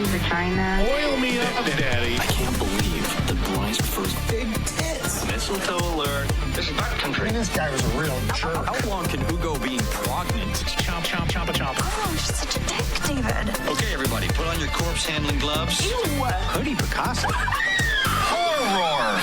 vagina. Oil me up, daddy. I can't believe the drawings prefers big tits. Mistletoe alert. This is butt country. This guy was a real jerk. How long can Hugo be pregnant? Chomp, chomp, chomp, a chomp. Oh, you're such a dick, David. Okay, everybody, put on your corpse handling gloves. Ew. Hoodie Picasso. Horror!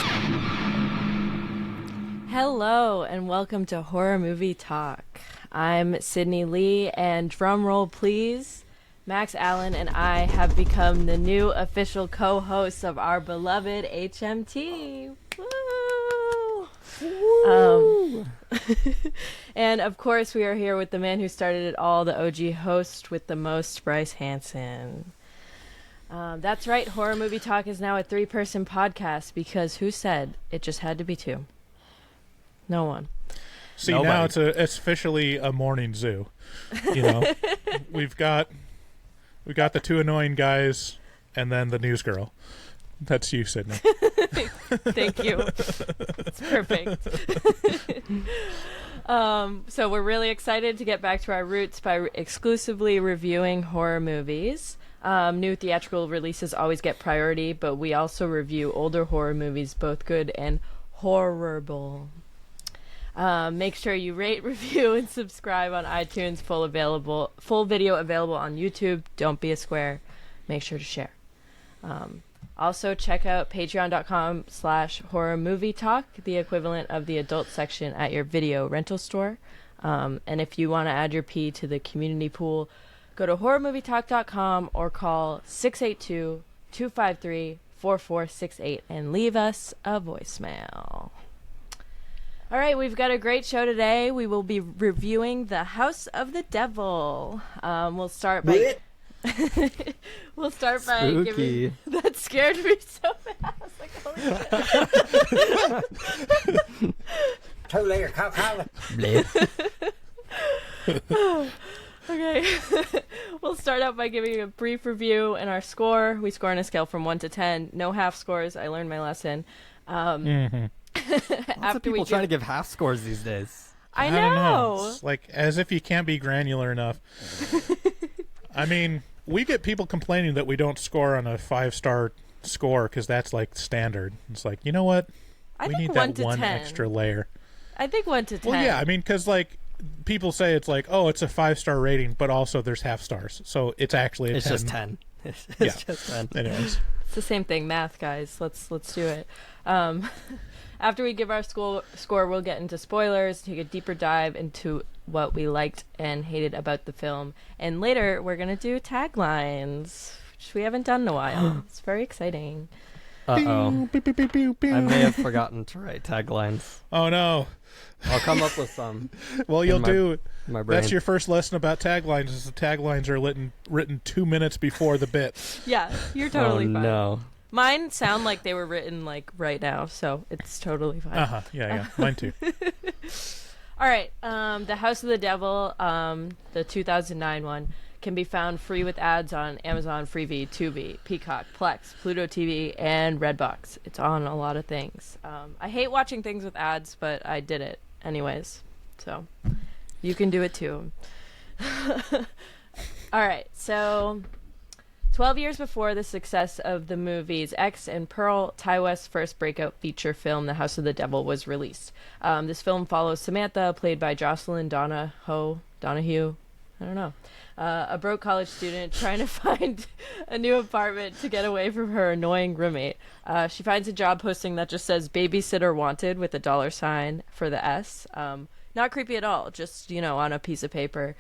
Hello, and welcome to Horror Movie Talk. I'm Sydney Lee, and drum roll please, Max Allen and I have become the new official co-hosts of our beloved HMT. Woo! Woo! And of course, we are here with the man who started it all, the OG host with the most, Bryce Hanson. That's right, Horror Movie Talk is now a 3-person podcast because who said it just had to be 2? No one. See, Nobody. now it's officially a morning zoo. You know, we've got the 2 annoying guys and then the news girl. That's you, Sydney. Thank you. It's perfect. So we're really excited to get back to our roots by exclusively reviewing horror movies. New theatrical releases always get priority, but we also review older horror movies, both good and horrible. Make sure you rate, review, and subscribe on iTunes. Full video available on YouTube. Don't be a square. Make sure to share. Also, check out patreon.com/horrormovietalk, the equivalent of the adult section at your video rental store. And if you want to add your P to the community pool, go to horrormovietalk.com or call 682-253-4468 and leave us a voicemail. All right, we've got a great show today. We will be reviewing The House of the Devil. We'll start by Spooky. giving... That scared me so fast. Like, holy shit. Too late, cow. Okay. We'll start out by giving a brief review and our score. We score on a scale from 1 to 10. No half scores. I learned my lesson. Lots of people trying to give half scores these days. I don't know. It's like as if you can't be granular enough. I mean, we get people complaining that we don't score on a 5-star score because that's like standard. It's like, you know what? We need that 1 extra layer. I think 1 to 10. Well, yeah, I mean, because like people say it's like, oh, it's a 5-star rating, but also there's half stars, so it's actually a 10. Just 10. It's just 10. Anyways, it's the same thing, math, guys. Let's do it. After we give our score, we'll get into spoilers, take a deeper dive into what we liked and hated about the film, and later we're gonna do taglines, which we haven't done in a while. It's very exciting. Uh-oh. Pew, pew, pew, pew, pew. I may have forgotten to write taglines. Oh no. I'll come up with some. Well, you'll do. My brain. That's your first lesson about taglines. Is the taglines are written 2 minutes before the bit. Yeah, you're totally fine. No. Mine sound like they were written like right now, so it's totally fine. Yeah. Mine too. All right. The House of the Devil, the 2009 one, can be found free with ads on Amazon, Freevee, Tubi, Peacock, Plex, Pluto TV, and Redbox. It's on a lot of things. I hate watching things with ads, but I did it anyways. So you can do it too. All right. So 12 years before the success of the movies X and Pearl, Ty West's first breakout feature film, The House of the Devil, was released. This film follows Samantha, played by Jocelyn Donahue, I don't know, a broke college student trying to find a new apartment to get away from her annoying roommate. She finds a job posting that just says babysitter wanted with a $sign for the S. Not creepy at all, just, on a piece of paper,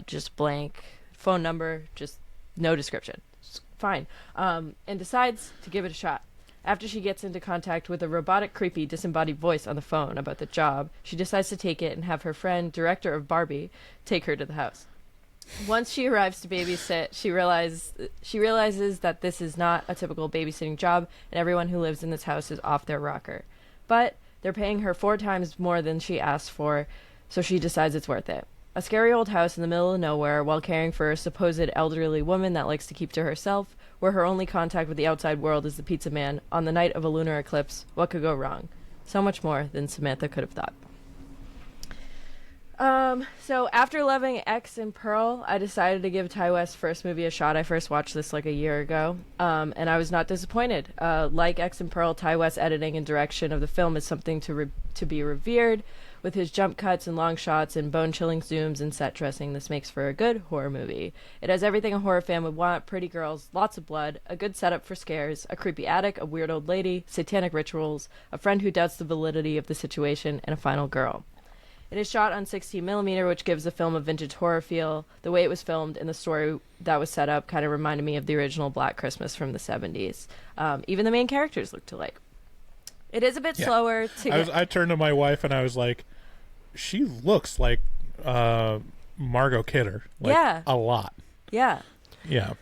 just blank phone number, just no description. It's fine. And decides to give it a shot. After she gets into contact with a robotic, creepy, disembodied voice on the phone about the job, she decides to take it and have her friend, director of Barbie, take her to the house. Once she arrives to babysit, she realizes that this is not a typical babysitting job, and everyone who lives in this house is off their rocker. But they're paying her 4 times more than she asked for, so she decides it's worth it. A scary old house in the middle of nowhere while caring for a supposed elderly woman that likes to keep to herself, where her only contact with the outside world is the pizza man. On the night of a lunar eclipse, what could go wrong? So much more than Samantha could have thought. So after loving X and Pearl, I decided to give Ty West's first movie a shot. I first watched this like a year ago, and I was not disappointed. Like X and Pearl, Ty West's editing and direction of the film is something to be revered. With his jump cuts and long shots and bone-chilling zooms and set dressing, this makes for a good horror movie. It has everything a horror fan would want: pretty girls, lots of blood, a good setup for scares, a creepy attic, a weird old lady, satanic rituals, a friend who doubts the validity of the situation, and a final girl. It is shot on 16mm, which gives the film a vintage horror feel. The way it was filmed and the story that was set up kind of reminded me of the original Black Christmas from the 70s. Even the main characters looked alike. It is a bit slower to I turned to my wife and I was like, she looks like Margot Kidder. Like, a lot. Yeah. Yeah.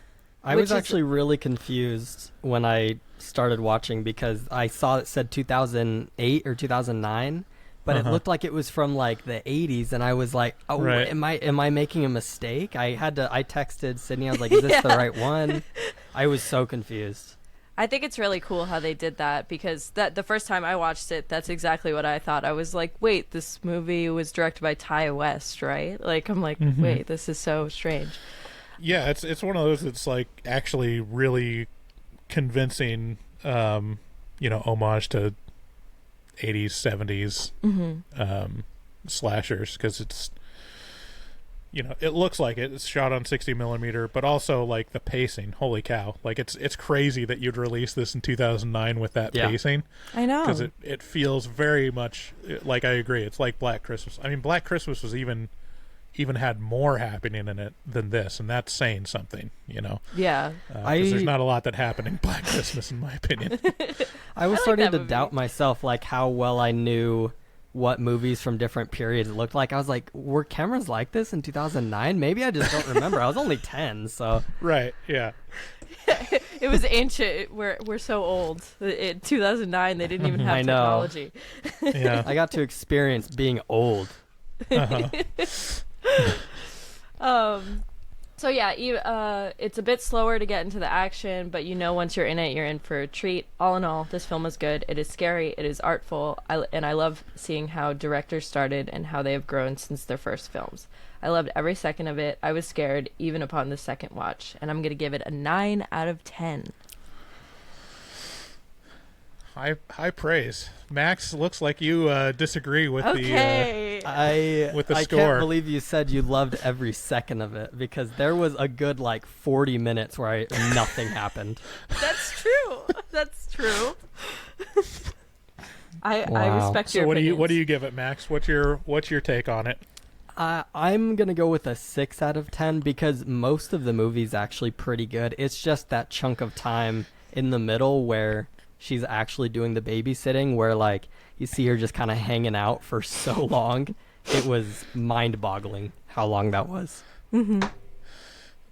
I was actually really confused when I started watching because I saw it said 2008 or 2009, but it looked like it was from like the 80s, and I was like, "Oh, right. am I making a mistake?" I texted Sydney. I was like, "Is this the right one?" I was so confused. I think it's really cool how they did that, because the first time I watched it, that's exactly what I thought. I was like, wait, this movie was directed by Ty West, right? Like, I'm like, wait, this is so strange. Yeah, it's one of those that's like actually really convincing, homage to 80s, 70s slashers, because it's, it looks like it's shot on 60mm, but also like the pacing. Holy cow! Like it's crazy that you'd release this in 2009 with that pacing. I know, because it feels very much like, I agree. It's like Black Christmas. I mean, Black Christmas was even had more happening in it than this, and that's saying something. Yeah. Because there's not a lot that happened in Black Christmas, in my opinion. I was starting to doubt myself, like how well I knew what movies from different periods looked like. I was like, were cameras like this in 2009? Maybe I just don't remember. I was only 10, so. Right, yeah. It was ancient. We're so old. In 2009, they didn't even have technology. Yeah. I got to experience being old. So yeah, it's a bit slower to get into the action, but once you're in it, you're in for a treat. All in all, this film is good. It is scary. It is artful. And I love seeing how directors started and how they have grown since their first films. I loved every second of it. I was scared even upon the second watch, and I'm going to give it a 9 out of 10. High praise. Max, looks like you disagree with the score. I can't believe you said you loved every second of it, because there was a good 40 minutes where nothing happened. That's true. That's true. I respect your So opinions. what do you give it, Max? What's your take on it? I'm gonna go with a 6 out of 10, because most of the movie's actually pretty good. It's just that chunk of time in the middle where she's actually doing the babysitting, where you see her just kind of hanging out for so long. It was mind-boggling how long that was. Mm-hmm.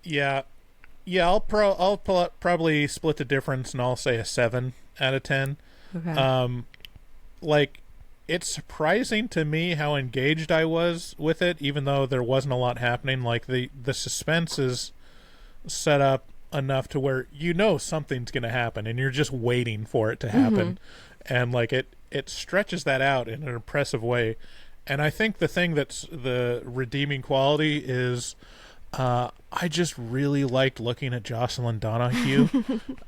Yeah, I'll probably split the difference, and I'll say a 7 out of 10. Okay. It's surprising to me how engaged I was with it, even though there wasn't a lot happening. Like the suspense is set up enough to where something's going to happen, and you're just waiting for it to happen. And it stretches that out in an impressive way. And I think the thing that's the redeeming quality is I just really liked looking at Jocelyn Donahue.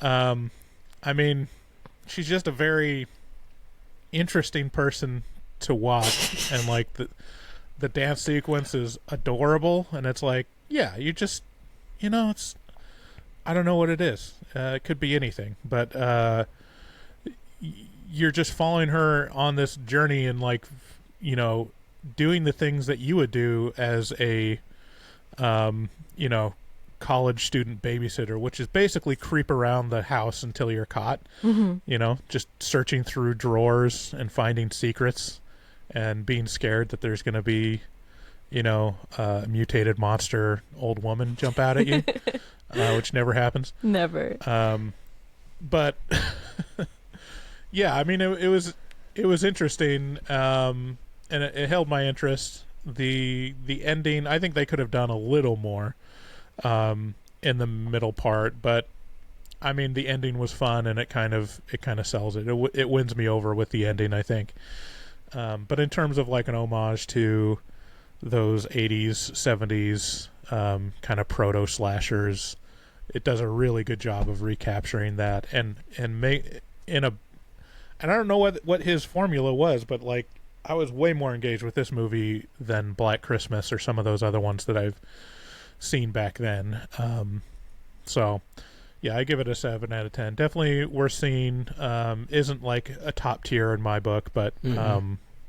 I mean, she's just a very interesting person to watch, and the dance sequence is adorable, and it's it's I don't know what it is. It could be anything, but you're just following her on this journey and doing the things that you would do as a college student babysitter, which is basically creep around the house until you're caught. Just searching through drawers and finding secrets and being scared that there's going to be a mutated monster old woman jump out at you. Which never happens. Never. But yeah, I mean, it was interesting, and it held my interest. The ending, I think they could have done a little more in the middle part, but I mean, the ending was fun, and it kind of sells it. It wins me over with the ending, I think. But in terms of an homage to those 80s, 70s kind of proto slashers. It does a really good job of recapturing that and make in a. And I don't know what his formula was, but like I was way more engaged with this movie than Black Christmas or some of those other ones that I've seen back then. So yeah, I give it a 7 out of 10. Definitely worth seeing. Isn't like a top tier in my book, but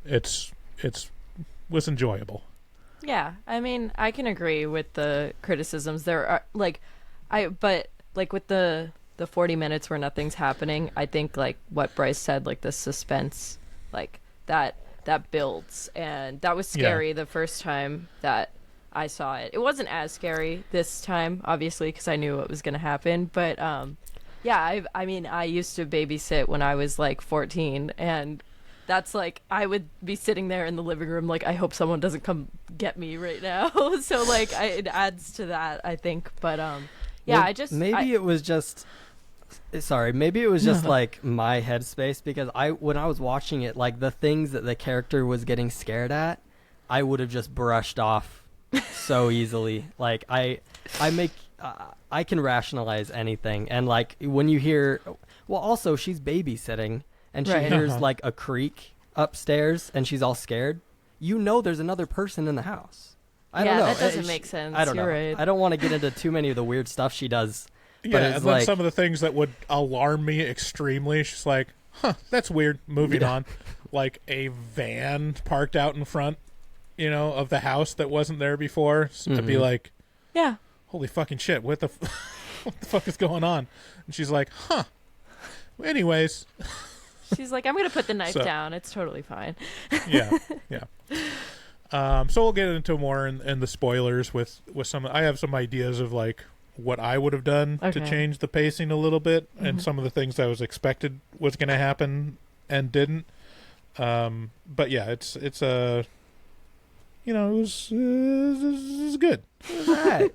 it's was enjoyable. Yeah, I mean, I can agree with the criticisms. There are but with the 40 minutes where nothing's happening, I think like what Bryce said, like the suspense, like that builds, and that was scary the first time that I saw it. It wasn't as scary this time, obviously, because I knew what was going to happen. But yeah, I mean, I used to babysit when I was like 14, and that's like I would be sitting there in the living room, like I hope someone doesn't come get me right now. So like it adds to that, I think. But yeah, well, maybe it was just like my headspace, because when I was watching it, like the things that the character was getting scared at, I would have just brushed off so easily. Like I can rationalize anything, and like when you hear, well, also she's babysitting and she hears like a creak upstairs and she's all scared. You know, there's another person in the house. I don't know. That doesn't make sense. I don't know. Right. I don't want to get into too many of the weird stuff she does. Yeah, and then some of the things that would alarm me extremely. She's like, huh, that's weird. Moving on. Like a van parked out in front, of the house that wasn't there before. So I'd be like, yeah, holy fucking shit, what the fuck is going on? And she's like, huh. Anyways. She's like, I'm going to put the knife down. It's totally fine. Yeah. So we'll get into more in the spoilers with some. I have some ideas of like what I would have done to change the pacing a little bit, and some of the things I was expected was going to happen and didn't. But yeah, it's a, it was good. It was alright.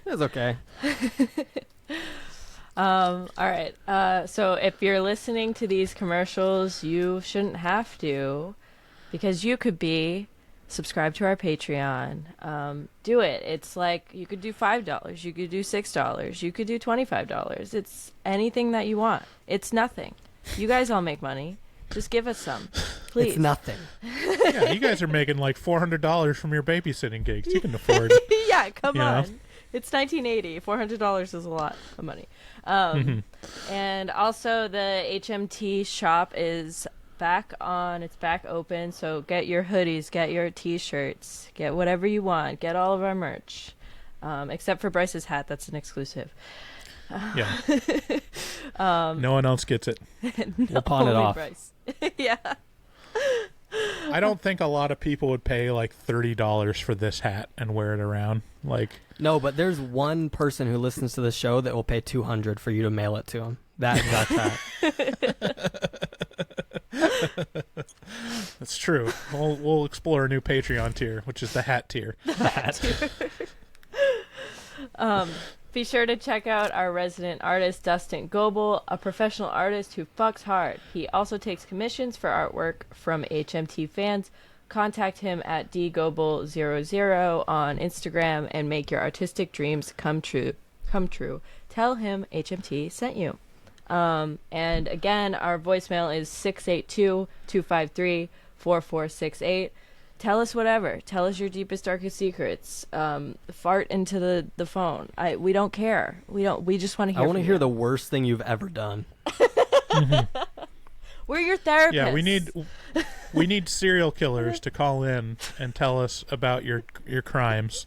It was okay. All right. So if you're listening to these commercials, you shouldn't have to, because you could be subscribed to our Patreon. Do it. It's like you could do $5, you could do $6, you could do $25. It's anything that you want. It's nothing. You guys all make money. Just give us some, please. It's nothing. Yeah, you guys are making like $400 from your babysitting gigs. You can afford. Yeah, come on. It's 1980. $400 is a lot of money. And also the HMT shop is back on. It's back open. So get your hoodies, get your t-shirts, get whatever you want. Get all of our merch. Except for Bryce's hat. That's an exclusive. Yeah. No one else gets it. We'll pawn it off. Bryce. Yeah. I don't think a lot of people would pay like $30 for this hat and wear it around. Like, no, but there's one person who listens to the show that will pay $200 for you to mail it to him. That exact hat. That's true. We'll explore a new Patreon tier, which is the hat tier. The hat tier. Be sure to check out our resident artist, Dustin Goebel, a professional artist who fucks hard. He also takes commissions for artwork from HMT fans. Contact him at dgoebel00 on Instagram and make your artistic dreams come true. Tell him HMT sent you. And again, our voicemail is 682-253-4468. Tell us whatever. Tell us your deepest, darkest secrets. Fart into the phone. We don't care. We just want to hear. I want to hear the worst thing you've ever done. We're your therapists. Yeah, we need serial killers to call in and tell us about your crimes,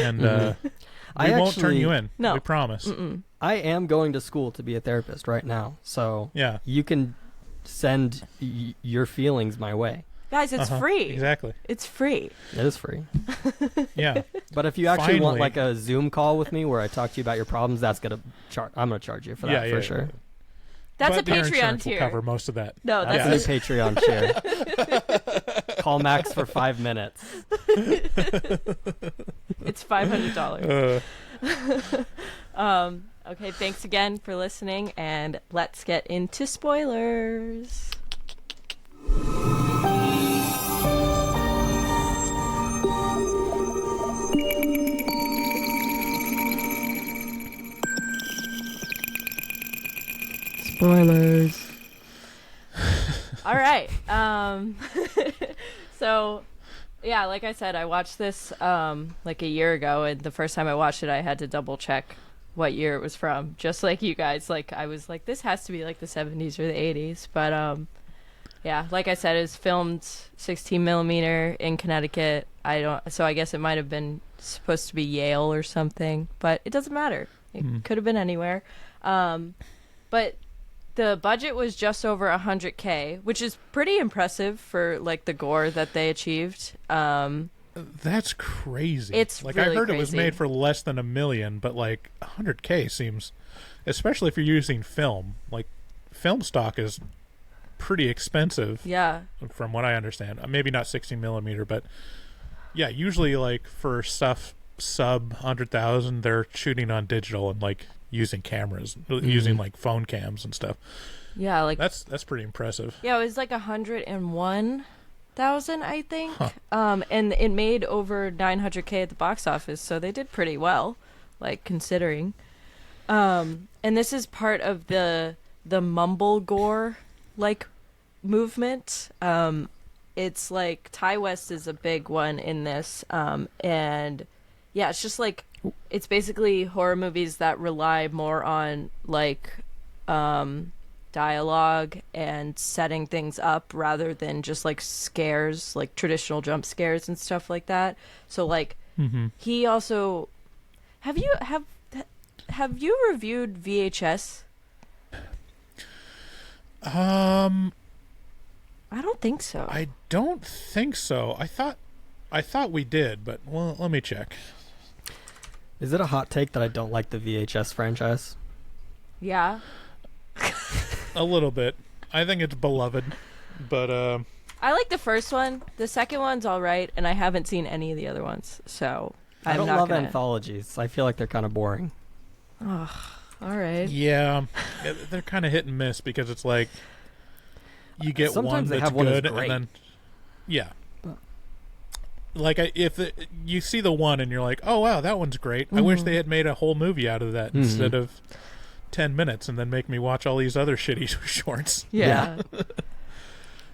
and we won't turn you in. No, we promise. I am going to school to be a therapist right now, so yeah, you can send your feelings my way. Guys, it's free. Exactly. It's free. It is free. Yeah. But if you actually want like a Zoom call with me where I talk to you about your problems, that's gonna I'm gonna charge you for that for sure. That's but a Patreon tier. Will cover most of that. No, that's a new Patreon tier. Call Max for 5 minutes. It's $500. Okay, thanks again for listening, and let's get into spoilers. Spoilers. All right. So, yeah, like I said, I watched this like a year ago, and the first time I watched it, I had to double check what year it was from, just like you guys. Like, I was like, this has to be like the 70s or the 80s. But yeah, like I said, it's filmed 16 millimeter in Connecticut. So I guess it might have been supposed to be Yale or something, but it doesn't matter. It could have been anywhere. But the budget was just over $100K, which is pretty impressive for like the gore that they achieved. That's crazy. It's like really I heard crazy. it was made for less than $1 million, but like $100K seems, especially if you're using film. Like film stock is pretty expensive. Yeah. From what I understand, maybe not 16 millimeter, but yeah, usually like for stuff sub 100,000, they're shooting on digital and like using cameras, using like phone cams and stuff. Yeah, like that's pretty impressive. Yeah, it was like 101,000, I think. And it made over 900K at the box office, so they did pretty well, like considering. And this is part of the mumble gore like movement. It's like Ty West is a big one in this, and yeah, it's just like it's basically horror movies that rely more on like dialogue and setting things up rather than just like scares, like traditional jump scares and stuff like that. So like he also have you reviewed VHS? I don't think so. I don't think so. I thought we did, but well, let me check. Is it a hot take that I don't like the VHS franchise? Yeah. A little bit. I think it's beloved, but I like the first one. The second one's all right, and I haven't seen any of the other ones, so I don't love anthologies. I feel like they're kind of boring. Oh, all right. Yeah, they're kind of hit and miss because it's like you get Sometimes one they that's have one that's good, great. and then like you see the one and you're like, oh wow, that one's great. I wish they had made a whole movie out of that instead of 10 minutes and then make me watch all these other shitty shorts. Yeah.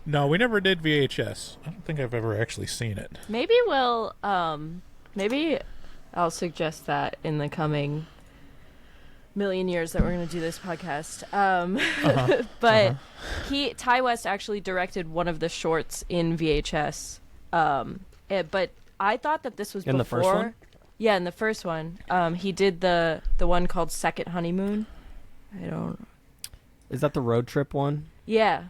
No, we never did VHS. I don't think I've ever actually seen it. Maybe maybe I'll suggest that in the coming million years that we're going to do this podcast. But Ty West actually directed one of the shorts in VHS. But I thought that this was in before. The first one? Yeah, in the first one. He did the one called Second Honeymoon. Is that the road trip one? Yeah.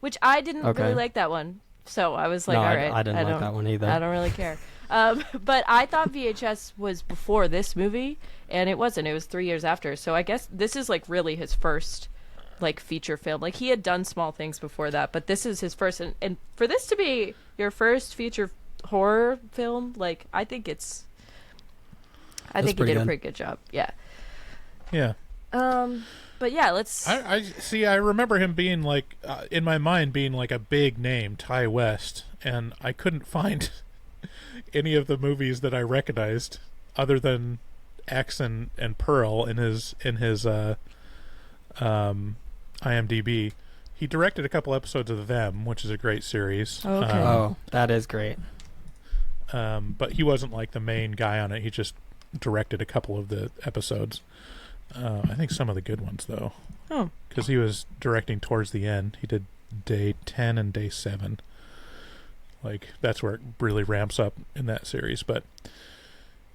Which I didn't really like that one. So I was like, all right. I didn't like that one either. I don't really care. But I thought VHS was before this movie, and it wasn't. It was 3 years after. So I guess this is like really his first like feature film. Like he had done small things before that, but this is his first. And for this to be your first feature horror film, like I think he did a pretty good job. Yeah. Yeah. But yeah, let's. I see. I remember him being like in my mind being like a big name, Ty West, and I couldn't find any of the movies that I recognized other than X and Pearl in his IMDb. He directed a couple episodes of Them, which is a great series. Okay. That is great. But he wasn't like the main guy on it. He just directed a couple of the episodes. I think some of the good ones though. Oh. Because he was directing towards the end. He did day 10 and day 7. Like that's where it really ramps up in that series. But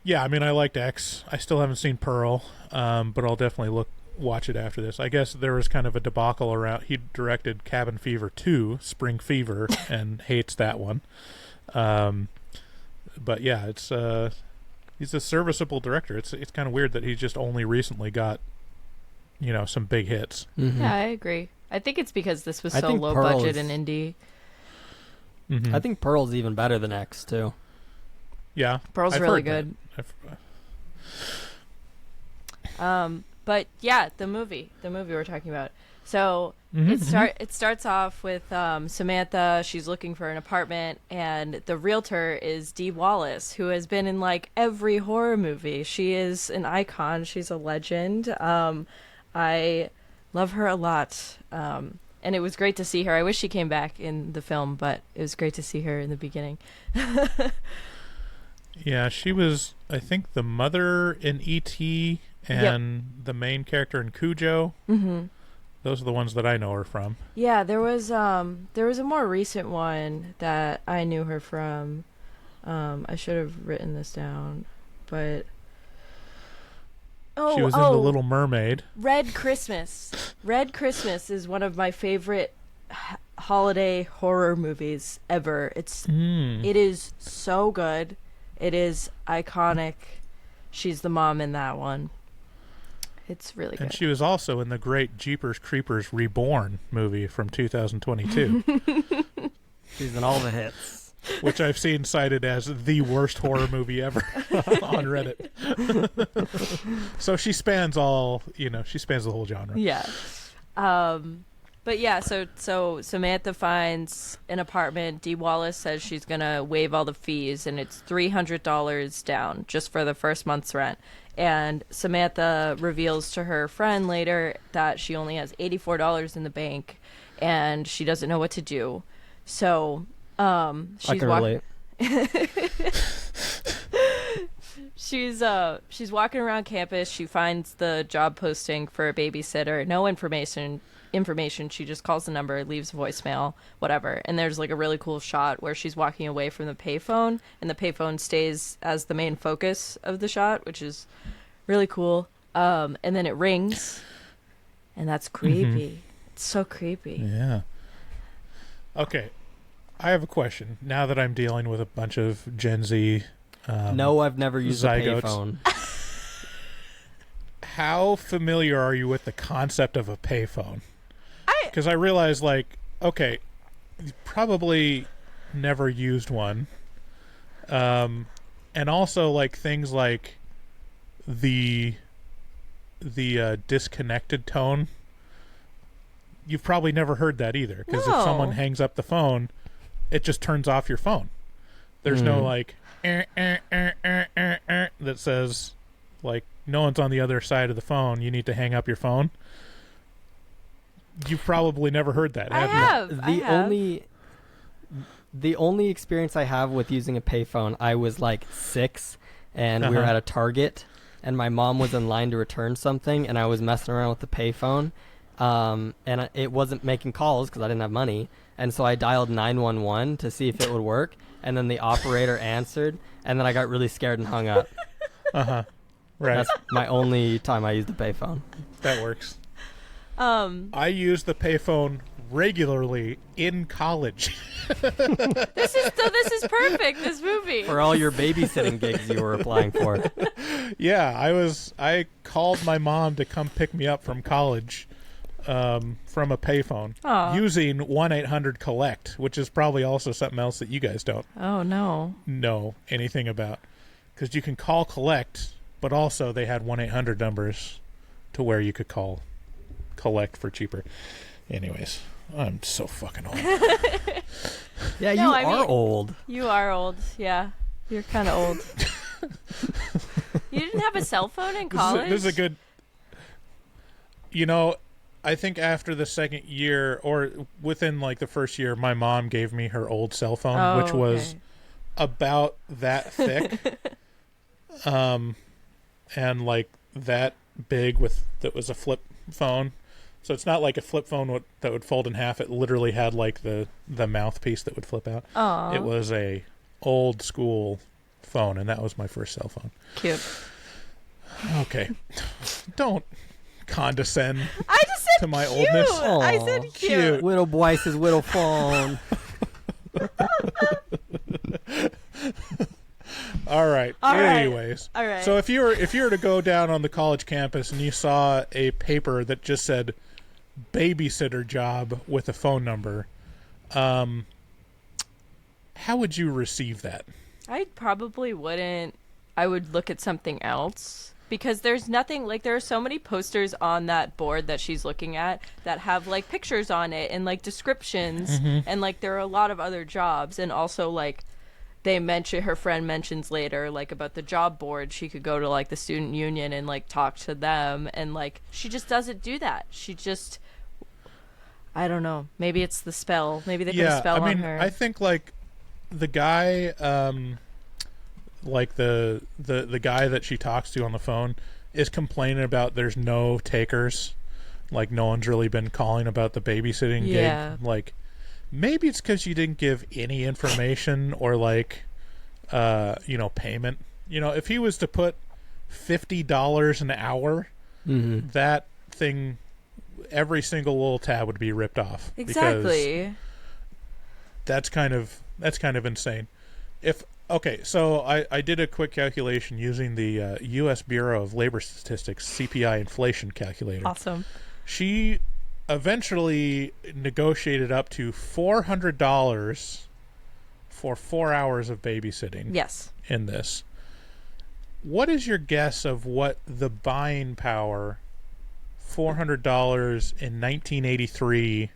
yeah, I mean, I liked X. I still haven't seen Pearl, but I'll definitely watch it after this. I guess there was kind of a debacle around. He directed Cabin Fever 2, Spring Fever, and hates that one. But yeah, it's he's a serviceable director. It's kind of weird that he just only recently got some big hits. Yeah, I agree. I think it's because this was I so think low Pearl budget is- and indie. I think Pearl's even better than X too. Yeah, Pearl's I've really heard good. that. But yeah, the movie we're talking about. So it starts off with Samantha. She's looking for an apartment, and the realtor is Dee Wallace, who has been in like every horror movie. She is an icon. She's a legend. I Love her a lot. And it was great to see her. I wish she came back in the film, but it was great to see her in the beginning. Yeah, she was, I think, the mother in E.T. and the main character in Cujo. Mm-hmm. Those are the ones that I know her from. Yeah, there was a more recent one that I knew her from. I should have written this down, but she was in The Little Mermaid. Red Christmas. Red Christmas is one of my favorite holiday horror movies ever. It is so good. It is iconic. She's the mom in that one. It's really good. And she was also in the great Jeepers Creepers Reborn movie from 2022. She's in all the hits. Which I've seen cited as the worst horror movie ever on Reddit. So she spans she spans the whole genre. Yeah. But yeah, so Samantha finds an apartment. Dee Wallace says she's going to waive all the fees, and it's $300 down just for the first month's rent. And Samantha reveals to her friend later that she only has $84 in the bank, and she doesn't know what to do. So she's relate. She's walking around campus. She finds the job posting for a babysitter. No information. She just calls the number, leaves voicemail, whatever. And there's like a really cool shot where she's walking away from the payphone, and the payphone stays as the main focus of the shot, which is really cool. And then it rings, and that's creepy. Mm-hmm. It's so creepy. Yeah. Okay, I have a question. Now that I'm dealing with a bunch of Gen Z, no, I've never used zygotes. a payphone. How familiar are you with the concept of a payphone? Because I realize, okay, you probably never used one. And also, things like the disconnected tone. You've probably never heard that either. Because if someone hangs up the phone, it just turns off your phone. There's no, that says, no one's on the other side of the phone. You need to hang up your phone. You've probably never heard that, have you? The only experience I have with using a payphone, I was 6, and we were at a Target, and my mom was in line to return something, and I was messing around with the payphone, and it wasn't making calls because I didn't have money, and so I dialed 911 to see if it would work, and then the operator answered, and then I got really scared and hung up. Right. That's my only time I used the payphone. That works. I use the payphone regularly in college. This is perfect. This movie for all your babysitting gigs you were applying for. Yeah, I called my mom to come pick me up from college, from a payphone. Aww. Using 1-800-COLLECT, which is probably also something else that you guys don't. know anything about, because you can call collect, but also they had 1-800 numbers to where you could call collect for cheaper. Anyways, I'm so fucking old. Yeah, you are old. You are old. Yeah, you're kind of old. You didn't have a cell phone in college? This is a good... I think after the second year, or within the first year, my mom gave me her old cell phone, which was about that thick. And that big that was a flip phone. So it's not like a flip phone that would fold in half. It literally had the mouthpiece that would flip out. Aww. It was a old school phone, and that was my first cell phone. Cute. Okay. Don't condescend I just said to my cute. oldness. Aww. I said cute. Little boy says little phone. All right. Anyways. All right. So if you were to go down on the college campus and you saw a paper that just said babysitter job with a phone number, how would you receive that? I probably wouldn't. I would look at something else, because there's nothing there are so many posters on that board that she's looking at that have pictures on it and descriptions, and there are a lot of other jobs, and also her friend mentions later, like, about the job board. She could go to, like, the student union and, like, talk to them, and, like, she just doesn't do that. She just, I don't know. Maybe it's the spell. Maybe they put a spell on her. I think, like, the guy, like the guy that she talks to on the phone is complaining about there's no takers. Like, no one's really been calling about the babysitting gig. Like, maybe it's because you didn't give any information or, like, payment. You know, if he was to put $50 an hour, that thing, every single little tab would be ripped off. Exactly. That's kind of insane. So I did a quick calculation using the U.S. Bureau of Labor Statistics CPI inflation calculator. Awesome. She eventually negotiated up to $400 for 4 hours of babysitting. Yes. In this. What is your guess of what the buying power, $400 in 1983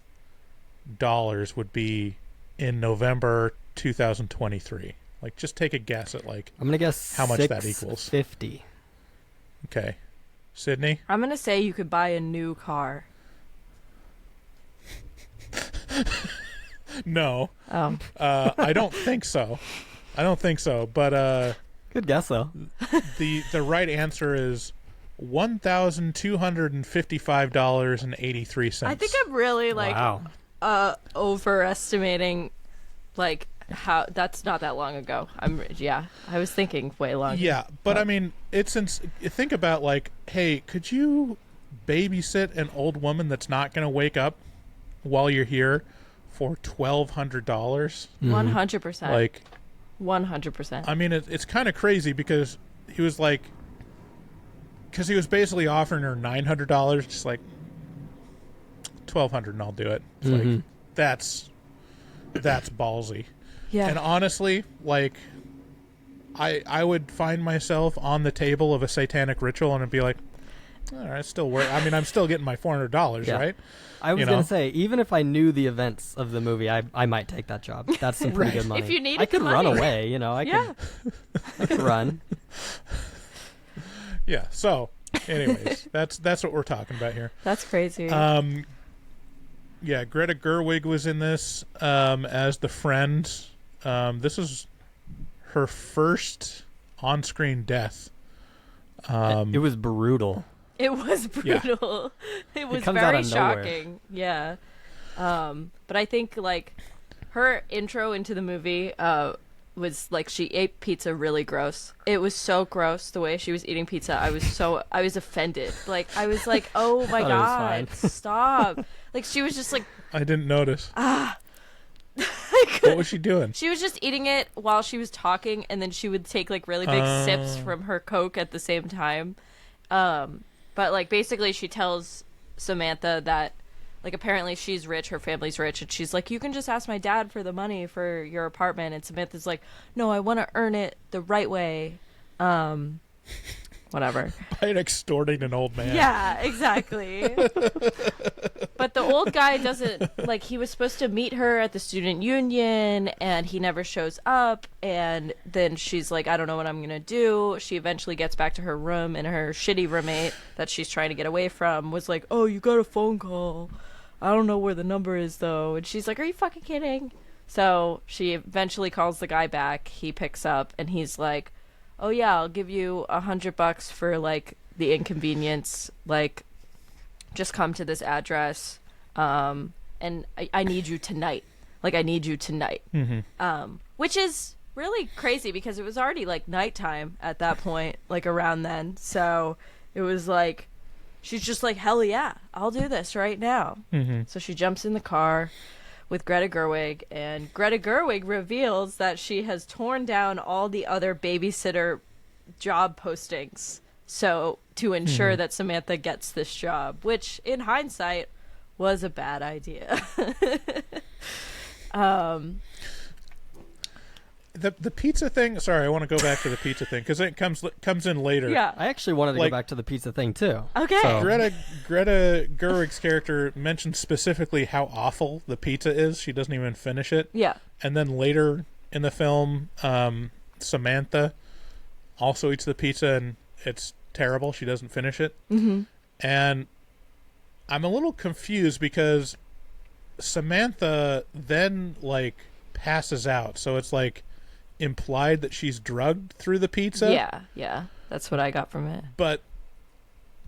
dollars, would be in November 2023? Like, just take a guess at, like, I'm gonna guess how much that equals. $650. Okay. Sydney? I'm gonna say you could buy a new car. No. Oh. I don't think so. But good guess though. the right answer is $1,255.83. I think I'm really, like, overestimating, like, how that's not that long ago. I was thinking way longer. Yeah, but I mean, think about, like, hey, could you babysit an old woman that's not going to wake up while you're here for $1,200? 100%. Like, 100%. I mean, it's kind of crazy because he was basically offering her $900, just like $1,200 and I'll do it. It's like, that's ballsy. Yeah. And honestly, like, I would find myself on the table of a satanic ritual and I'd be like, all right, still work. I mean, I'm still getting my $400, right? I was going to say, even if I knew the events of the movie, I might take that job. That's some pretty good money. If you needed I could the run money. away, you know. I could run. Yeah. So, anyways, that's what we're talking about here. That's crazy. Yeah, Greta Gerwig was in this as the friend. This is her first on-screen death. It was brutal. It was brutal. Yeah. It was comes out very of nowhere. shocking. Yeah. But I think, like, her intro into the movie was, like, she ate pizza really gross. It was so gross the way she was eating pizza. I was offended. Like, I was like, oh my God, stop. Like, she was just like, I didn't notice. What was she doing? She was just eating it while she was talking, and then she would take, like, really big sips from her Coke at the same time. But, like, basically she tells Samantha that, like, apparently she's rich, her family's rich, and she's like, you can just ask my dad for the money for your apartment. And Samantha's like, no, I want to earn it the right way. Whatever. By extorting an old man. Yeah, exactly. But the old guy doesn't, like, he was supposed to meet her at the student union, and he never shows up, and then she's like, I don't know what I'm going to do. She eventually gets back to her room, and her shitty roommate that she's trying to get away from was like, oh, you got a phone call. I don't know where the number is, though. And she's like, are you fucking kidding? So she eventually calls the guy back. He picks up, and he's like, oh yeah, I'll give you $100 for, like, the inconvenience. Like, just come to this address, and I need you tonight. Like, I need you tonight. Mm-hmm. Which is really crazy because it was already, like, nighttime at that point, like, around then. So it was like, she's just like, hell yeah, I'll do this right now. Mm-hmm. So she jumps in the car with Greta Gerwig, and Greta Gerwig reveals that she has torn down all the other babysitter job postings to ensure that Samantha gets this job, which in hindsight was a bad idea. The pizza thing. Sorry, I want to go back to the pizza thing because it comes in later. Yeah, I actually wanted to go back to the pizza thing too. Okay. So. Greta Gerwig's character mentions specifically how awful the pizza is. She doesn't even finish it. Yeah. And then later in the film, Samantha also eats the pizza, and it's terrible. She doesn't finish it. Mm-hmm. And I'm a little confused because Samantha then, like, passes out. So it's, like, implied that she's drugged through the pizza. Yeah. That's what I got from it. But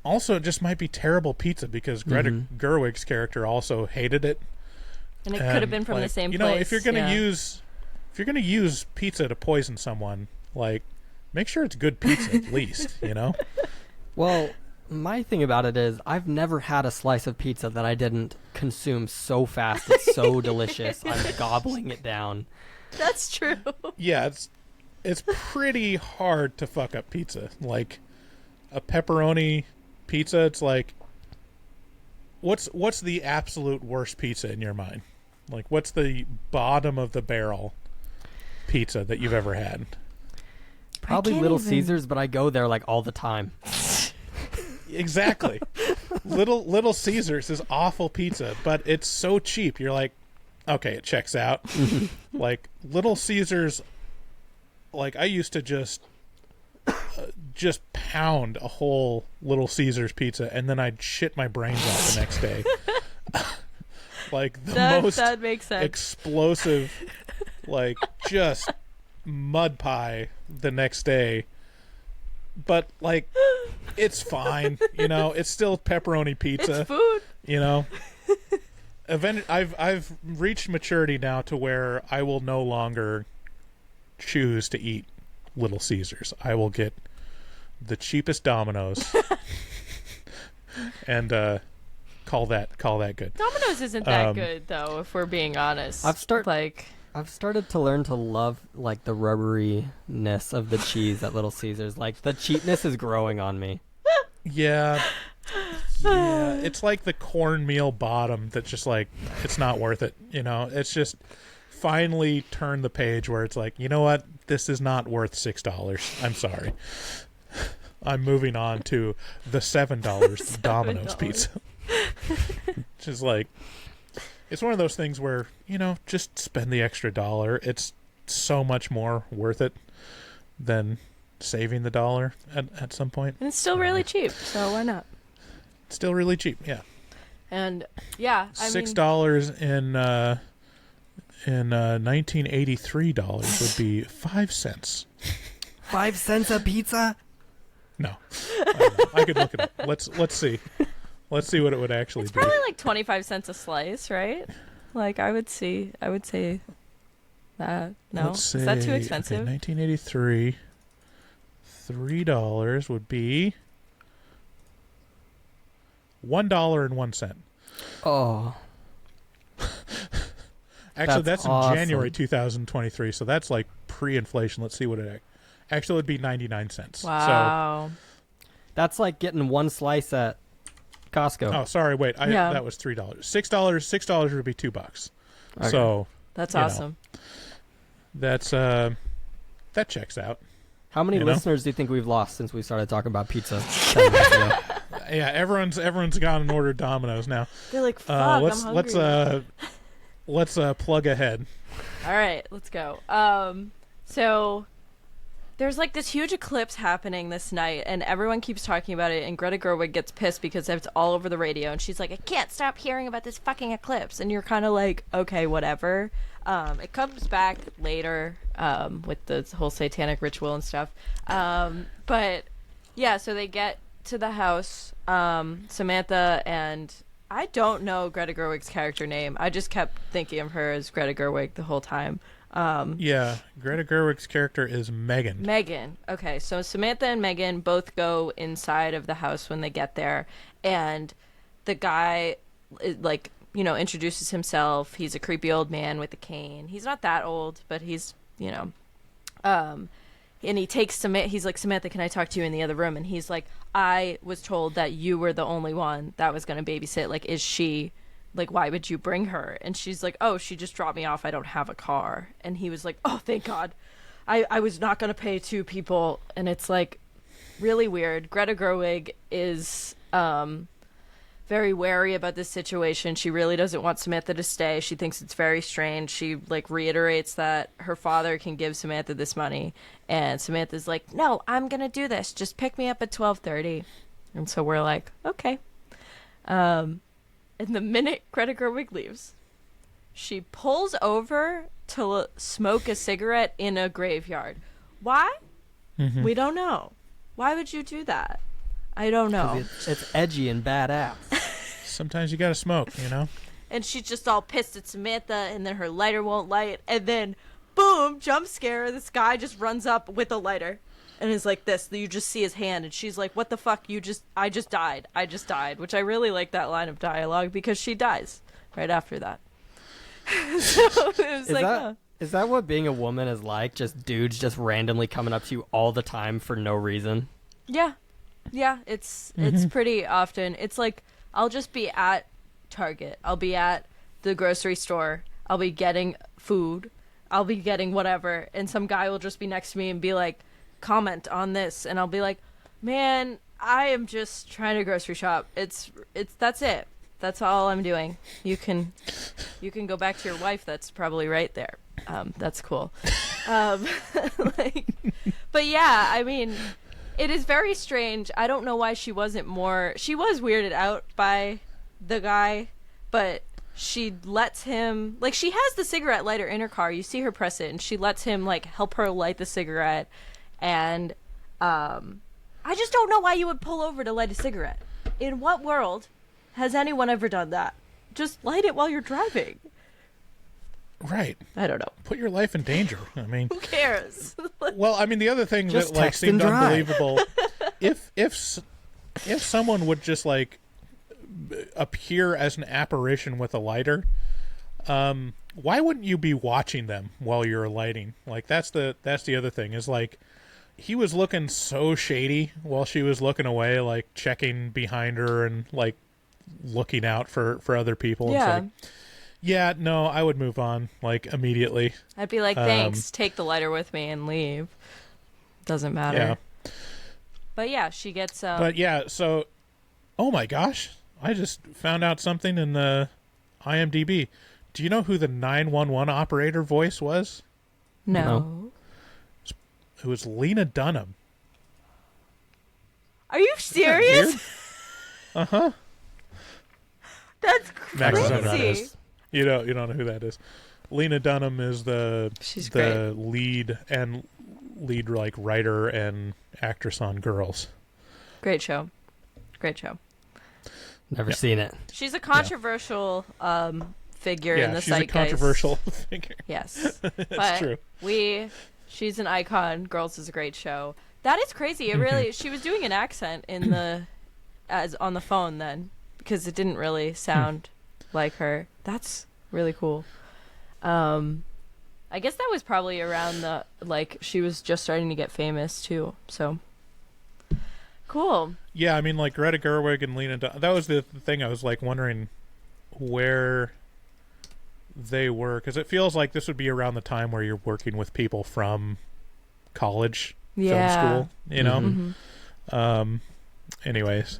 also, it just might be terrible pizza because Greta Gerwig's character also hated it. And it could have been from the same place. You know, if you're gonna use pizza to poison someone, like, make sure it's good pizza at least, you know? Well, my thing about it is I've never had a slice of pizza that I didn't consume so fast. It's so delicious. I'm gobbling it down. That's true. Yeah, it's pretty hard to fuck up pizza. Like, a pepperoni pizza, it's like, what's the absolute worst pizza in your mind? Like, what's the bottom of the barrel pizza that you've ever had? Probably Little Caesars, but I go there like all the time. Exactly. Little Caesars is awful pizza, but it's so cheap. You're like, okay, it checks out. Like, Little Caesars, like, I used to just pound a whole Little Caesars pizza, and then I'd shit my brains out the next day. Like, that makes sense. Explosive, like, just mud pie the next day. But, like, it's fine, you know. It's still pepperoni pizza. It's food, you know. I've reached maturity now to where I will no longer choose to eat Little Caesars. I will get the cheapest Domino's and call that good. Domino's isn't that good though, if we're being honest. I've started to learn to love, like, the rubberiness of the cheese at Little Caesars. Like, the cheapness is growing on me. Yeah, it's like the cornmeal bottom that's just like, it's not worth it, you know. It's just finally turned the page where it's like, you know what, this is not worth $6. I'm sorry. I'm moving on to the $7 Domino's pizza. Which is like, it's one of those things where, you know, just spend the extra $1. It's so much more worth it than saving the $1 at some point. And it's still really cheap, so why not? It's still really cheap, yeah. And yeah, $6 in 1983 dollars would be 5 cents. 5 cents a pizza? No, I could look it up. Let's see. Let's see what it would actually be. It's probably like 25 cents a slice, right? Like, I would say that. No, is that too expensive? Okay, 1983, $3 would be $1.01. Oh. Actually, that's awesome. in January 2023, so that's like pre-inflation. Let's see what it actually would be. 99 cents. Wow. So, that's like getting one slice at Costco. Oh, sorry. Wait, that was $3. $6 would be $2. Okay. So that's awesome. That's that checks out. How many listeners do you think we've lost since we started talking about pizza 10 minutes ago? Yeah, everyone's gone and ordered Domino's now. They're like, fuck, I'm hungry. Let's plug ahead. All right, let's go. So there's like this huge eclipse happening this night, and everyone keeps talking about it, and Greta Gerwig gets pissed because it's all over the radio, and she's like, I can't stop hearing about this fucking eclipse. And you're kind of like, okay, whatever. It comes back later with the whole satanic ritual and stuff. But yeah, so they get to the house, Samantha, and I don't know Greta Gerwig's character name. I just kept thinking of her as Greta Gerwig the whole time. Yeah, Greta Gerwig's character is Megan. Megan. Okay, so Samantha and Megan both go inside of the house when they get there, and the guy, like, you know, introduces himself. He's a creepy old man with a cane. He's not that old, but he's, you know, and he takes Samantha. He's like, Samantha, can I talk to you in the other room? And he's like, I was told that you were the only one that was going to babysit. Like, is she, like, why would you bring her? And she's like, oh, she just dropped me off. I don't have a car. And he was like, oh, thank God. I was not going to pay 2 people. And it's like really weird. Greta Gerwig is very wary about this situation. She really doesn't want Samantha to stay. She thinks it's very strange. She like reiterates that her father can give Samantha this money, and Samantha's like, "No, I'm gonna do this. Just pick me up at 12:30." And so we're like, "Okay." And the minute Greta Gerwig leaves, she pulls over to smoke a cigarette in a graveyard. Why? We don't know. Why would you do that? I don't know. It's edgy and badass. Sometimes you gotta smoke, you know? And she's just all pissed at Samantha, and then her lighter won't light, and then, boom, jump scare, this guy just runs up with a lighter, and is like this, you just see his hand, and she's like, what the fuck, I just died, which I really like that line of dialogue, because she dies right after that. So it was Is that what being a woman is like? Just dudes just randomly coming up to you all the time for no reason? Yeah. Yeah, it's pretty often. It's like, I'll just be at Target. I'll be at the grocery store. I'll be getting food. I'll be getting whatever. And some guy will just be next to me and be like, comment on this. And I'll be like, man, I am just trying to grocery shop. That's it. That's all I'm doing. You can go back to your wife. That's probably right there. That's cool. But yeah, I mean, it is very strange. I don't know why she wasn't more... She was weirded out by the guy, but she lets him... Like, she has the cigarette lighter in her car. You see her press it, and she lets him, like, help her light the cigarette. And I just don't know why you would pull over to light a cigarette. In what world has anyone ever done that? Just light it while you're driving. Right. I don't know. Put your life in danger. I mean, who cares? Well, I mean, the other thing just that like seemed drive. unbelievable, if someone would just like appear as an apparition with a lighter, why wouldn't you be watching them while you're lighting? Like that's the other thing is like he was looking so shady while she was looking away, like checking behind her and like looking out for other people. Yeah. It's like, yeah, no, I would move on, like, immediately. I'd be like, thanks, take the lighter with me and leave. Doesn't matter. Yeah. But yeah, she gets... But yeah, so... Oh my gosh. I just found out something in the IMDb. Do you know who the 911 operator voice was? No. It was Lena Dunham. Are you serious? Uh-huh. That's Max crazy. knows who that is. You don't know who that is. Lena Dunham is She's the lead like writer and actress on Girls. Great show. Never seen it. She's a controversial figure in the she's zeitgeist. a controversial figure. Yes. That's true. She's an icon. Girls is a great show. That is crazy. It really she was doing an accent on the phone then, because it didn't really sound like her. That's really cool. I guess that was probably around she was just starting to get famous too. So cool. Yeah, I mean, like Greta Gerwig and Lena Dunham. That was the thing. I was like wondering where they were, because it feels like this would be around the time where you're working with people from college, film school. You know. Mm-hmm. Anyways.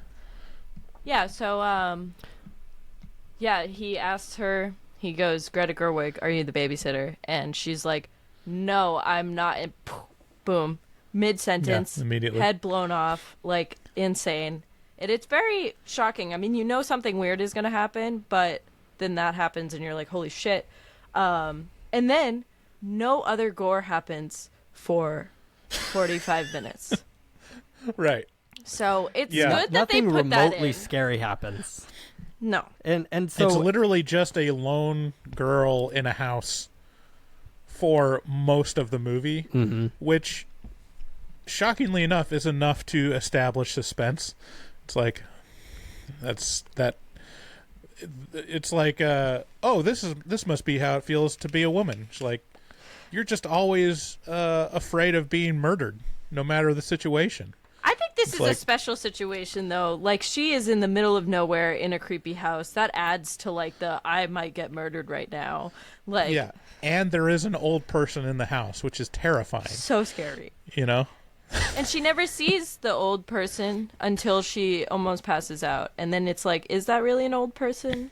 Yeah. So he asks her. He goes, Greta Gerwig, are you the babysitter? And she's like, no, I'm not. And boom, mid-sentence, immediately. Head blown off, like insane. And it's very shocking. I mean, you know something weird is going to happen, but then that happens and you're like, holy shit. And then no other gore happens for 45 minutes. Right. So it's Yeah. good that they Nothing put that remotely in. scary happens. No. And so It's literally just a lone girl in a house for most of the movie, which, shockingly enough, is enough to establish suspense. It's like, it's like, this must be how it feels to be a woman. It's like, you're just always afraid of being murdered, no matter the situation. I think this It's is like- a special situation, though. Like, she is in the middle of nowhere in a creepy house. That adds to, like, I might get murdered right now. Like, Yeah, and there is an old person in the house, which is terrifying. so scary. You know? And she never sees the old person until she almost passes out. And then it's like, is that really an old person?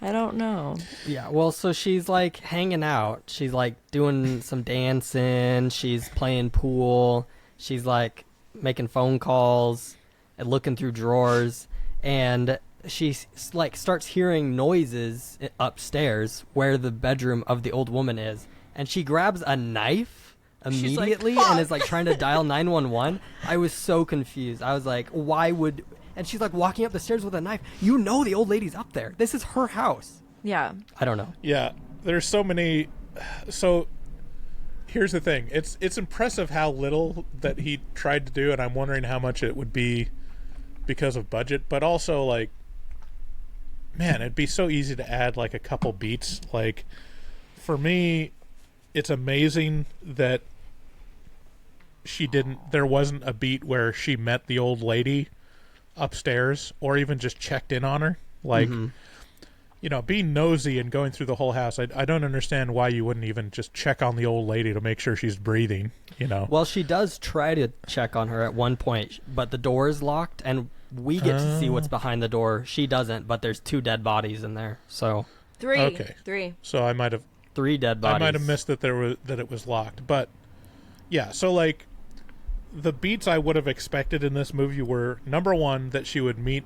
I don't know. Yeah, well, so she's like hanging out. She's like doing some dancing. She's playing pool. She's like making phone calls and looking through drawers. And she like starts hearing noises upstairs where the bedroom of the old woman is. And she grabs a knife immediately and is like trying to dial 911. I was so confused. I was like, why would... And she's like walking up the stairs with a knife. You know the old lady's up there. This is her house. Yeah. I don't know. Yeah, there's so many. So here's the thing. It's impressive how little that he tried to do, and I'm wondering how much it would be because of budget. But also, like, man, it'd be so easy to add like a couple beats. Like, for me, it's amazing that there wasn't a beat where she met the old lady upstairs or even just checked in on her. Like, you know, being nosy and going through the whole house, I don't understand why you wouldn't even just check on the old lady to make sure she's breathing, you know. Well, she does try to check on her at one point, but the door is locked and we get to see what's behind the door. She doesn't, but there's 2 dead bodies in there. So Three. So I might have 3 dead bodies. I might have missed that it was locked. But yeah, so like the beats I would have expected in this movie were, number 1, that she would meet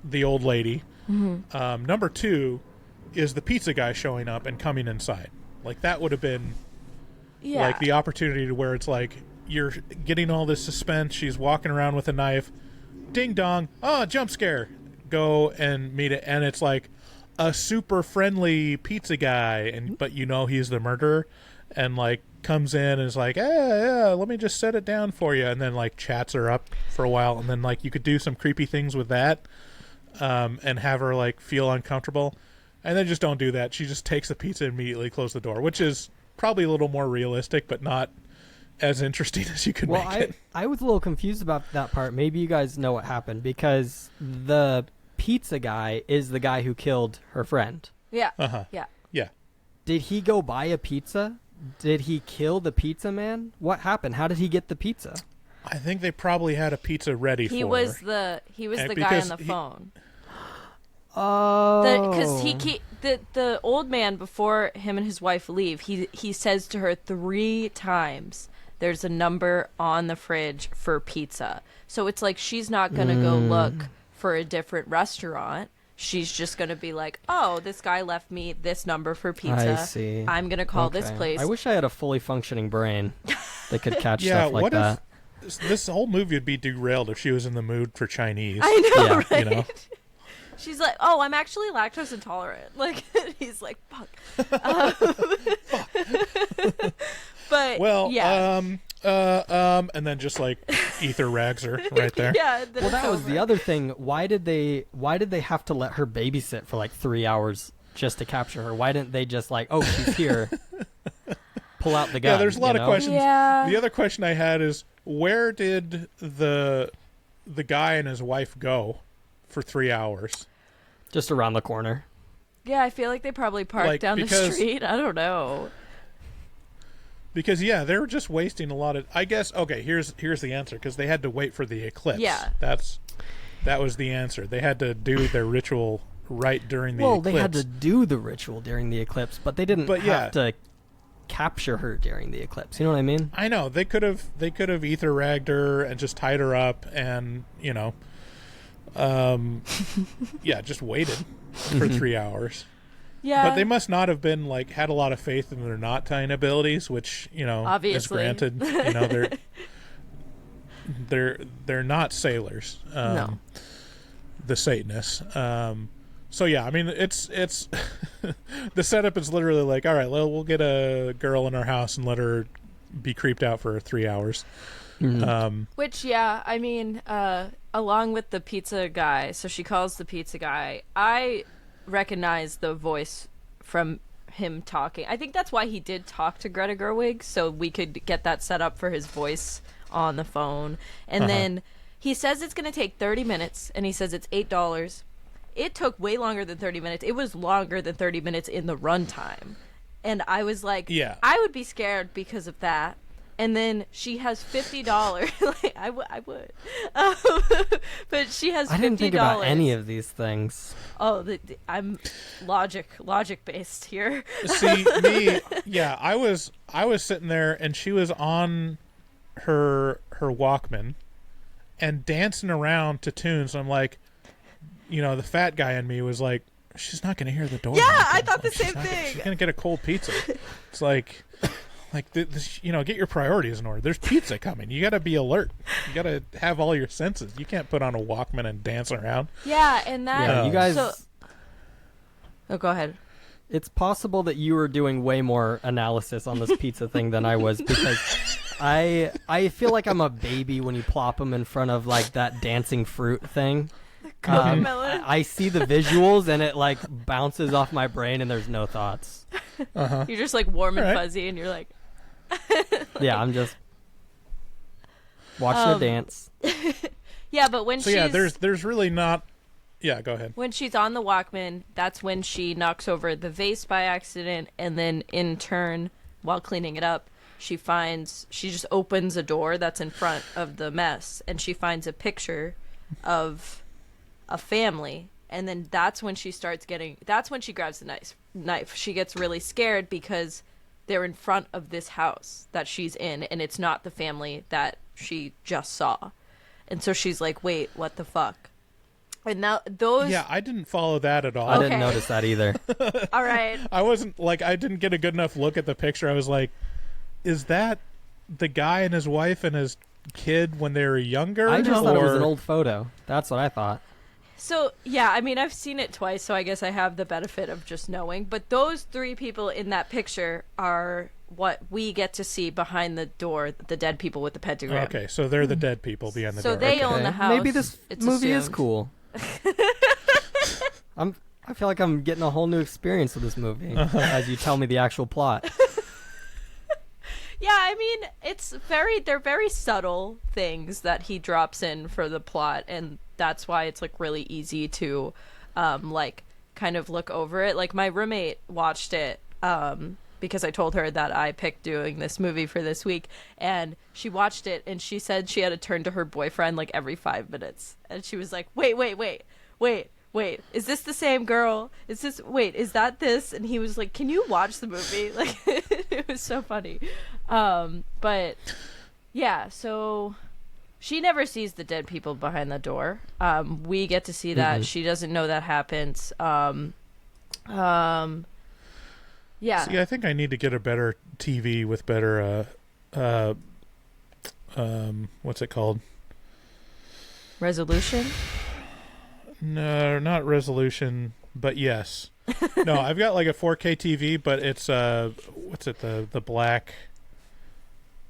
the old lady. Number 2 is the pizza guy showing up and coming inside. Like, that would have been like the opportunity to where it's like you're getting all this suspense. She's walking around with a knife. Ding dong. Oh, jump scare. Go and meet it. And it's like a super friendly pizza guy, but you know he's the murderer, and like comes in and is like, yeah, let me just set it down for you, and then like chats her up for a while, and then like you could do some creepy things with that, and have her like feel uncomfortable, and then just don't do that. She just takes the pizza and immediately close the door, which is probably a little more realistic, but not as interesting as you could make it. I was a little confused about that part. Maybe you guys know what happened, because the pizza guy is the guy who killed her friend. Yeah. Yeah. Did he go buy a pizza? Did he kill the pizza man? What happened? How did he get the pizza? I think they probably had a pizza ready for her. He was the guy on the phone. Oh. Because the old man, before him and his wife leave, he says to her 3 times, there's a number on the fridge for pizza. So it's like she's not going to go look for a different restaurant. She's just going to be like, oh, this guy left me this number for pizza. I see. I'm going to call this place. I wish I had a fully functioning brain that could catch stuff like that. This whole movie would be derailed if she was in the mood for Chinese. I know, right? You know? She's like, oh, I'm actually lactose intolerant. Like, he's like, fuck. But, Well, yeah. And then just like ether rags her right there. Yeah. Well, that was the other thing. Why did they have to let her babysit for like 3 hours just to capture her? Why didn't they just like, oh, she's here, pull out the gun? Yeah, there's a lot of questions. Yeah. The other question I had is, where did the guy and his wife go for 3 hours? Just around the corner. Yeah, I feel like they probably parked down the street. I don't know. Because yeah, they were just wasting a lot of. I guess okay. Here's the answer, because they had to wait for the eclipse. Yeah, that was the answer. They had to do their ritual right during the eclipse. Well, they had to do the ritual during the eclipse, but they didn't have to capture her during the eclipse. You know what I mean? I know they could have ether ragged her and just tied her up, and you know, yeah, just waited for 3 hours. Yeah, but they must not have been like had a lot of faith in their knot tying abilities, which you know obviously is granted. You know they're not sailors. No, the Satanists. So yeah, I mean it's the setup is literally like, all right, we'll get a girl in our house and let her be creeped out for 3 hours. Mm-hmm. Which yeah, I mean, along with the pizza guy, so she calls the pizza guy. I recognize the voice from him talking. I think that's why he did talk to Greta Gerwig, so we could get that set up for his voice on the phone. And then he says it's going to take 30 minutes, and he says it's $8. It took way longer than 30 minutes. It was longer than 30 minutes in the runtime. And I was like, yeah, I would be scared because of that. and then she has $50. Like I would, but she has $50. I didn't think about any of these things. Oh, I'm logic based here. See, me, yeah, I was sitting there, and she was on her Walkman and dancing around to tunes. I'm like, the fat guy in me was like, she's not going to hear the door. Yeah, open. I thought the She's same thing. She's going to get a cold pizza. It's like this, get your priorities in order. There's pizza coming. You got to be alert. You got to have all your senses. You can't put on a Walkman and dance around. Yeah, and that. Yeah, you guys. Oh, go ahead. It's possible that you were doing way more analysis on this pizza thing than I was, because I feel like I'm a baby when you plop them in front of like that dancing fruit thing. I see the visuals and it like bounces off my brain and there's no thoughts. Uh-huh. You're just like warm and fuzzy, and you're like. Yeah, I'm just watching her dance. Yeah, but when so yeah, there's really not. Yeah, go ahead. When she's on the Walkman, that's when she knocks over the vase by accident, and then in turn, while cleaning it up, she just opens a door that's in front of the mess, and she finds a picture of a family, and then that's when she grabs the knife. She gets really scared because they're in front of this house that she's in, and it's not the family that she just saw. And so she's like, wait, what the fuck? And now those... Yeah, I didn't follow that at all. I didn't notice that either. All right. I didn't get a good enough look at the picture. I was like, is that the guy and his wife and his kid when they were younger? I just thought it was an old photo. That's what I thought. So, yeah, I mean, I've seen it twice, so I guess I have the benefit of just knowing. But those three people in that picture are what we get to see behind the door, the dead people with the pentagram. Okay, so they're the dead people behind the door. So they okay. own the house. Maybe this movie is assumed. cool. I feel like I'm getting a whole new experience with this movie as you tell me the actual plot. Yeah, I mean, they're very subtle things that he drops in for the plot, and that's why it's like really easy to like kind of look over it. Like my roommate watched it because I told her that I picked doing this movie for this week, and she watched it and she said she had to turn to her boyfriend like every 5 minutes, and she was like, wait, is this the same girl? Is that this? And he was like, can you watch the movie? Like, it was so funny. But yeah, so she never sees the dead people behind the door. We get to see that. She doesn't know that happens. Yeah. See, I think I need to get a better TV with better what's it called? Resolution? No, not resolution, but yes. No, I've got like a 4K TV, but it's what's it, the black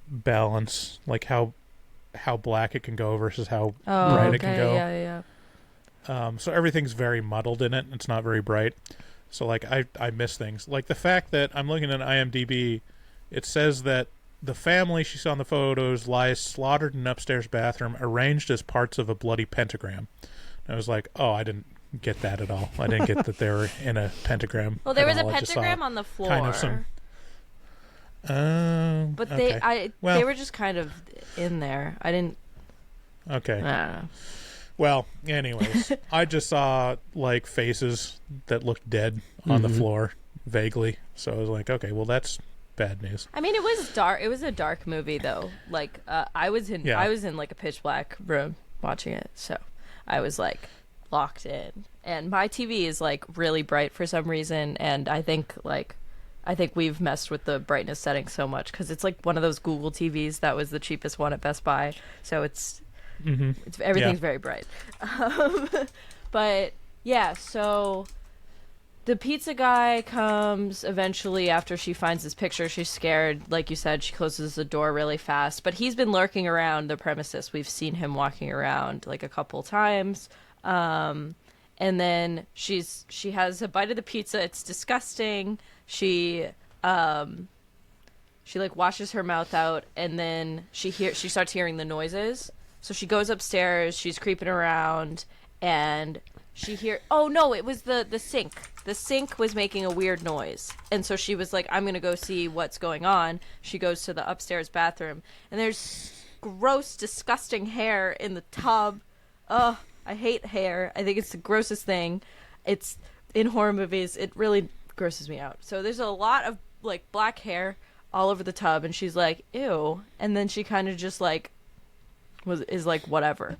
balance, like how black it can go versus how bright it can go. Yeah. So everything's very muddled in it. It's not very bright. So like I miss things. Like the fact that I'm looking at IMDb, it says that the family she saw in the photos lies slaughtered in an upstairs bathroom, arranged as parts of a bloody pentagram. And I was like, oh, I didn't get that at all. I didn't get that they were in a pentagram. Well, there was a all. I just pentagram saw on the floor. kind of some. But okay. they were just kind of in there. I didn't. Okay. I don't know. Well, anyways, I just saw like faces that looked dead on the floor vaguely. So I was like, okay, well that's bad news. I mean, it was dark. It was a dark movie though. Like I was in like a pitch black room watching it, so I was like locked in. And my TV is like really bright for some reason, and I think we've messed with the brightness setting so much because it's like one of those Google TVs that was the cheapest one at Best Buy, so it's everything's very bright. But yeah, so the pizza guy comes eventually after she finds this picture. She's scared, like you said. She closes the door really fast, but he's been lurking around the premises. We've seen him walking around like a couple times. And then she has a bite of the pizza. It's disgusting. She like washes her mouth out, and then she starts hearing the noises. So she goes upstairs. She's creeping around, and she oh no, it was the sink. The sink was making a weird noise, and so she was like, I'm gonna go see what's going on. She goes to the upstairs bathroom, and there's gross, disgusting hair in the tub. Ugh, I hate hair. I think it's the grossest thing. It's in horror movies, it really grosses me out. So there's a lot of like black hair all over the tub, and she's like, ew, and then she kind of just like is like, whatever.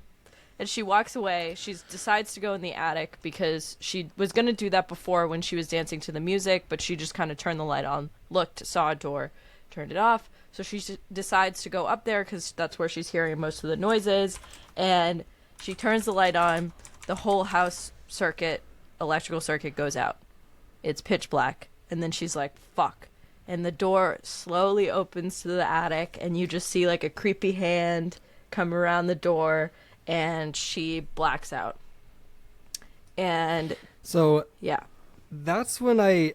And she walks away. She decides to go in the attic because she was going to do that before when she was dancing to the music, but she just kind of turned the light on, looked, saw a door, turned it off. So she decides to go up there because that's where she's hearing most of the noises. And she turns the light on. The whole house circuit, electrical circuit, goes out. It's pitch black. And then she's like, fuck. And the door slowly opens to the attic, and you just see like a creepy hand come around the door, and she blacks out. And so yeah, that's when I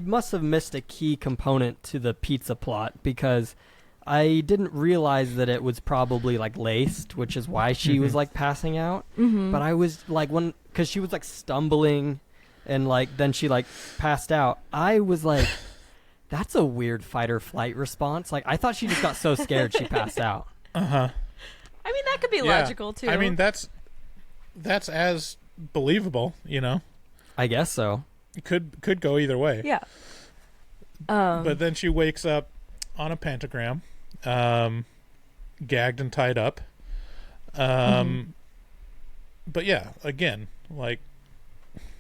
must have missed a key component to the pizza plot, because I didn't realize that it was probably like laced, which is why she was like passing out. But I was like, because she was like stumbling and like then she like passed out, I was like, that's a weird fight or flight response. Like, I thought she just got so scared she passed out. I mean, that could be logical too. I mean, that's as believable, you know. I guess so. It could go either way. Yeah. But then she wakes up on a pentagram, gagged and tied up. But yeah, again, like,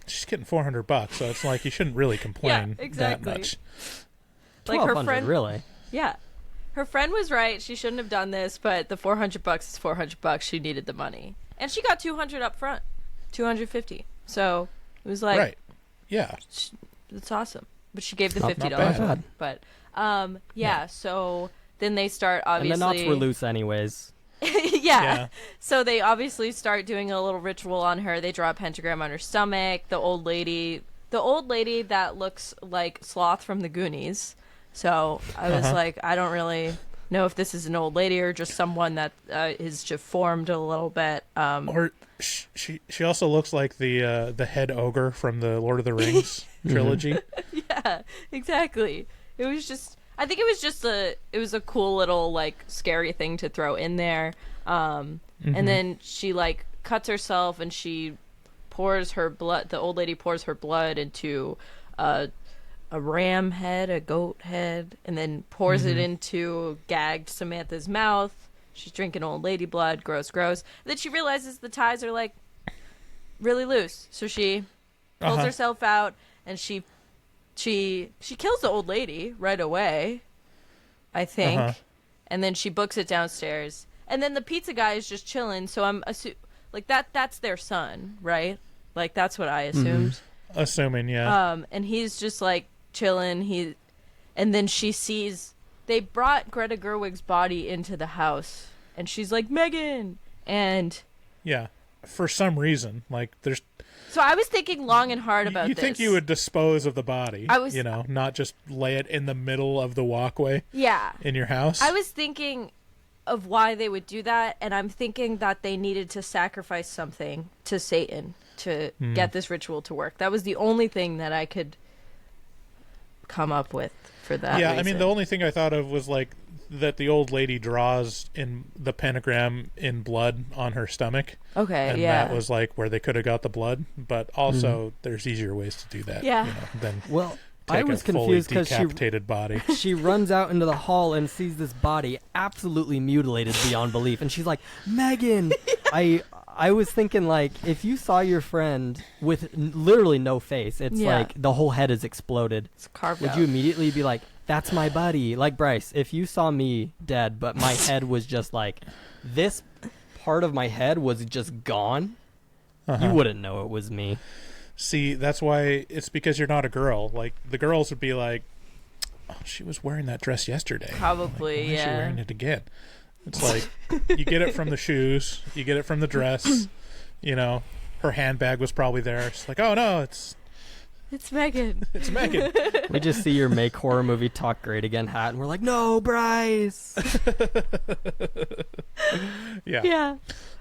she's getting $400, so it's like you shouldn't really complain exactly. that much. Like her $1,200, friend, really? Yeah, her friend was right. She shouldn't have done this, but the $400 is $400. She needed the money, and she got $200 up front, $250. So it was like, right, yeah, it's awesome. But she gave the Not $50. bad. But yeah. So then they start obviously. And the knots were loose anyways. yeah. So they obviously start doing a little ritual on her. They draw a pentagram on her stomach. The old lady that looks like Sloth from the Goonies. So I was like, I don't really know if this is an old lady or just someone that is deformed a little bit. Or she also looks like the head ogre from the Lord of the Rings trilogy. Yeah, exactly. It was just, I think it was just it was a cool little like scary thing to throw in there. And then she like cuts herself and she pours her blood. The old lady pours her blood into a ram head, a goat head, and then pours it into gagged Samantha's mouth. She's drinking old lady blood. Gross. And then she realizes the ties are like really loose, so she pulls herself out and she kills the old lady right away, I think, and then she books it downstairs. And then the pizza guy is just chilling. So I'm like that's their son, right? Like that's what I assumed. Assuming, yeah. And he's just like chilling. And then she sees they brought Greta Gerwig's body into the house, and she's like, Megan, and yeah, for some reason, like there's. So I was thinking long and hard about this. You think you would dispose of the body, not just lay it in the middle of the walkway in your house? I was thinking of why they would do that, and I'm thinking that they needed to sacrifice something to Satan to get this ritual to work. That was the only thing that I could come up with for that reason. I mean, the only thing I thought of was like that the old lady draws in the pentagram in blood on her stomach. Okay, and that was like where they could have got the blood, but also there's easier ways to do that. Yeah. Than I was confused because decapitated body. She runs out into the hall and sees this body absolutely mutilated beyond belief, and she's like, Megan. I was thinking, like, if you saw your friend with literally no face, it's like the whole head is exploded. It's carved Would out. you immediately be like, that's my buddy? Like, Bryce, if you saw me dead, but my head was just like, this part of my head was just gone, you wouldn't know it was me. See, that's why it's because you're not a girl. Like, the girls would be like, oh, she was wearing that dress yesterday. Probably, like, why is she wearing it again? It's like, you get it from the shoes, you get it from the dress, her handbag was probably there. It's like, oh no, it's Megan. It's Megan. We just see your Make Horror Movie Talk Great Again hat, and we're like, no, Bryce. Yeah.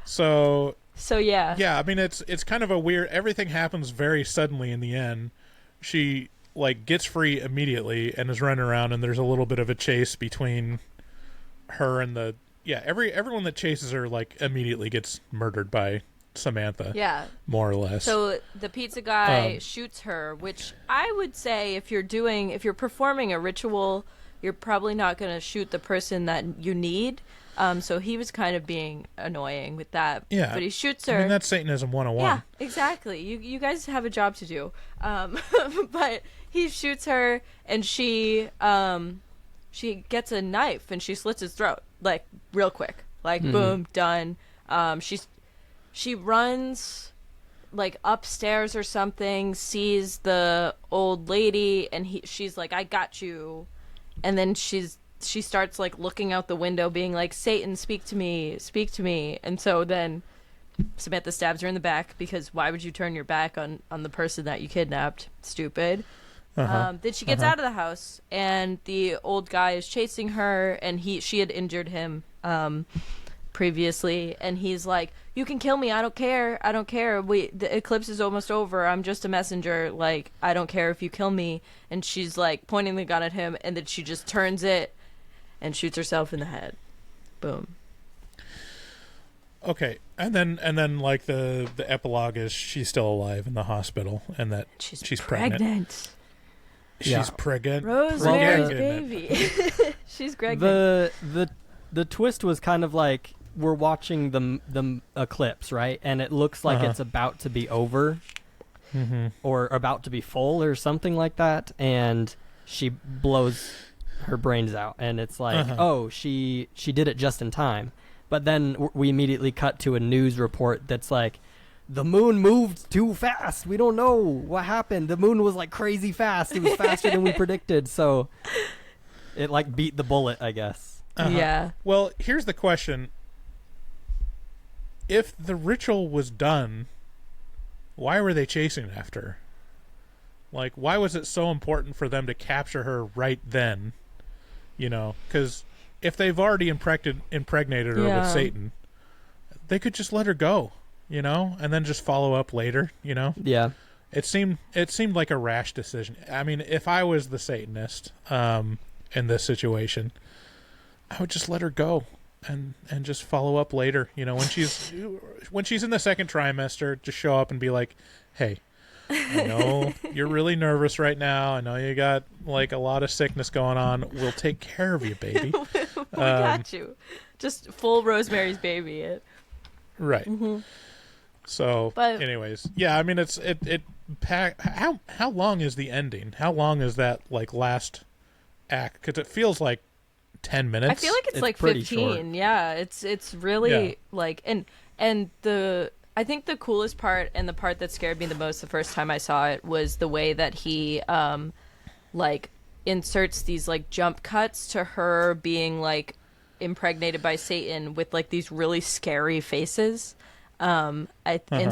So So yeah. Yeah, I mean it's kind of a weird. Everything happens very suddenly in the end. She like gets free immediately and is running around, and there's a little bit of a chase between her and the everyone that chases her like immediately gets murdered by Samantha. Yeah. More or less. So the pizza guy shoots her, which I would say if you're performing a ritual, you're probably not going to shoot the person that you need. So he was kind of being annoying with that. Yeah. But he shoots her. I mean, that's Satanism 101. Yeah, exactly. You guys have a job to do. But he shoots her, and she gets a knife, and she slits his throat, like, real quick. Like, boom, done. She runs, like, upstairs or something, sees the old lady, and she's like, I got you. And then she starts, like, looking out the window, being like, Satan, speak to me. And so then Samantha stabs her in the back, because why would you turn your back on the person that you kidnapped? Stupid. Then she gets out of the house, and the old guy is chasing her, and she had injured him previously, and he's like, you can kill me, I don't care, the eclipse is almost over, I'm just a messenger, like, I don't care if you kill me. And she's like pointing the gun at him, and then she just turns it and shoots herself in the head. Boom. Okay, and then like the epilogue is she's still alive in the hospital, and that she's pregnant. She's pregnant. Rosemary's Baby. She's pregnant. The twist was kind of like we're watching the eclipse, right? And it looks like it's about to be over, or about to be full, or something like that. And she blows her brains out, and it's like, oh, she did it just in time. But then we immediately cut to a news report that's like, the moon moved too fast. We don't know what happened. The moon was like crazy fast. It was faster than we predicted. So it like beat the bullet, I guess. Yeah. Well, here's the question. If the ritual was done, why were they chasing after her? Like, why was it so important for them to capture her right then? You know, because if they've already impregnated her with Satan, they could just let her go. You know, and then just follow up later, you know? Yeah. It seemed like a rash decision. I mean, if I was the Satanist in this situation, I would just let her go and just follow up later. You know, when she's in the second trimester, just show up and be like, hey, I know you're really nervous right now. I know you got like a lot of sickness going on. We'll take care of you, baby. We got you. Just full Rosemary's Baby it. Right. So, anyways, yeah, I mean, how long is the ending? How long is that, like, last act? Because it feels like 10 minutes. I feel like it's like 15. Short. Yeah, it's really, like, and I think the coolest part, and the part that scared me the most the first time I saw it, was the way that he, like, inserts these, like, jump cuts to her being, like, impregnated by Satan with, like, these really scary faces. And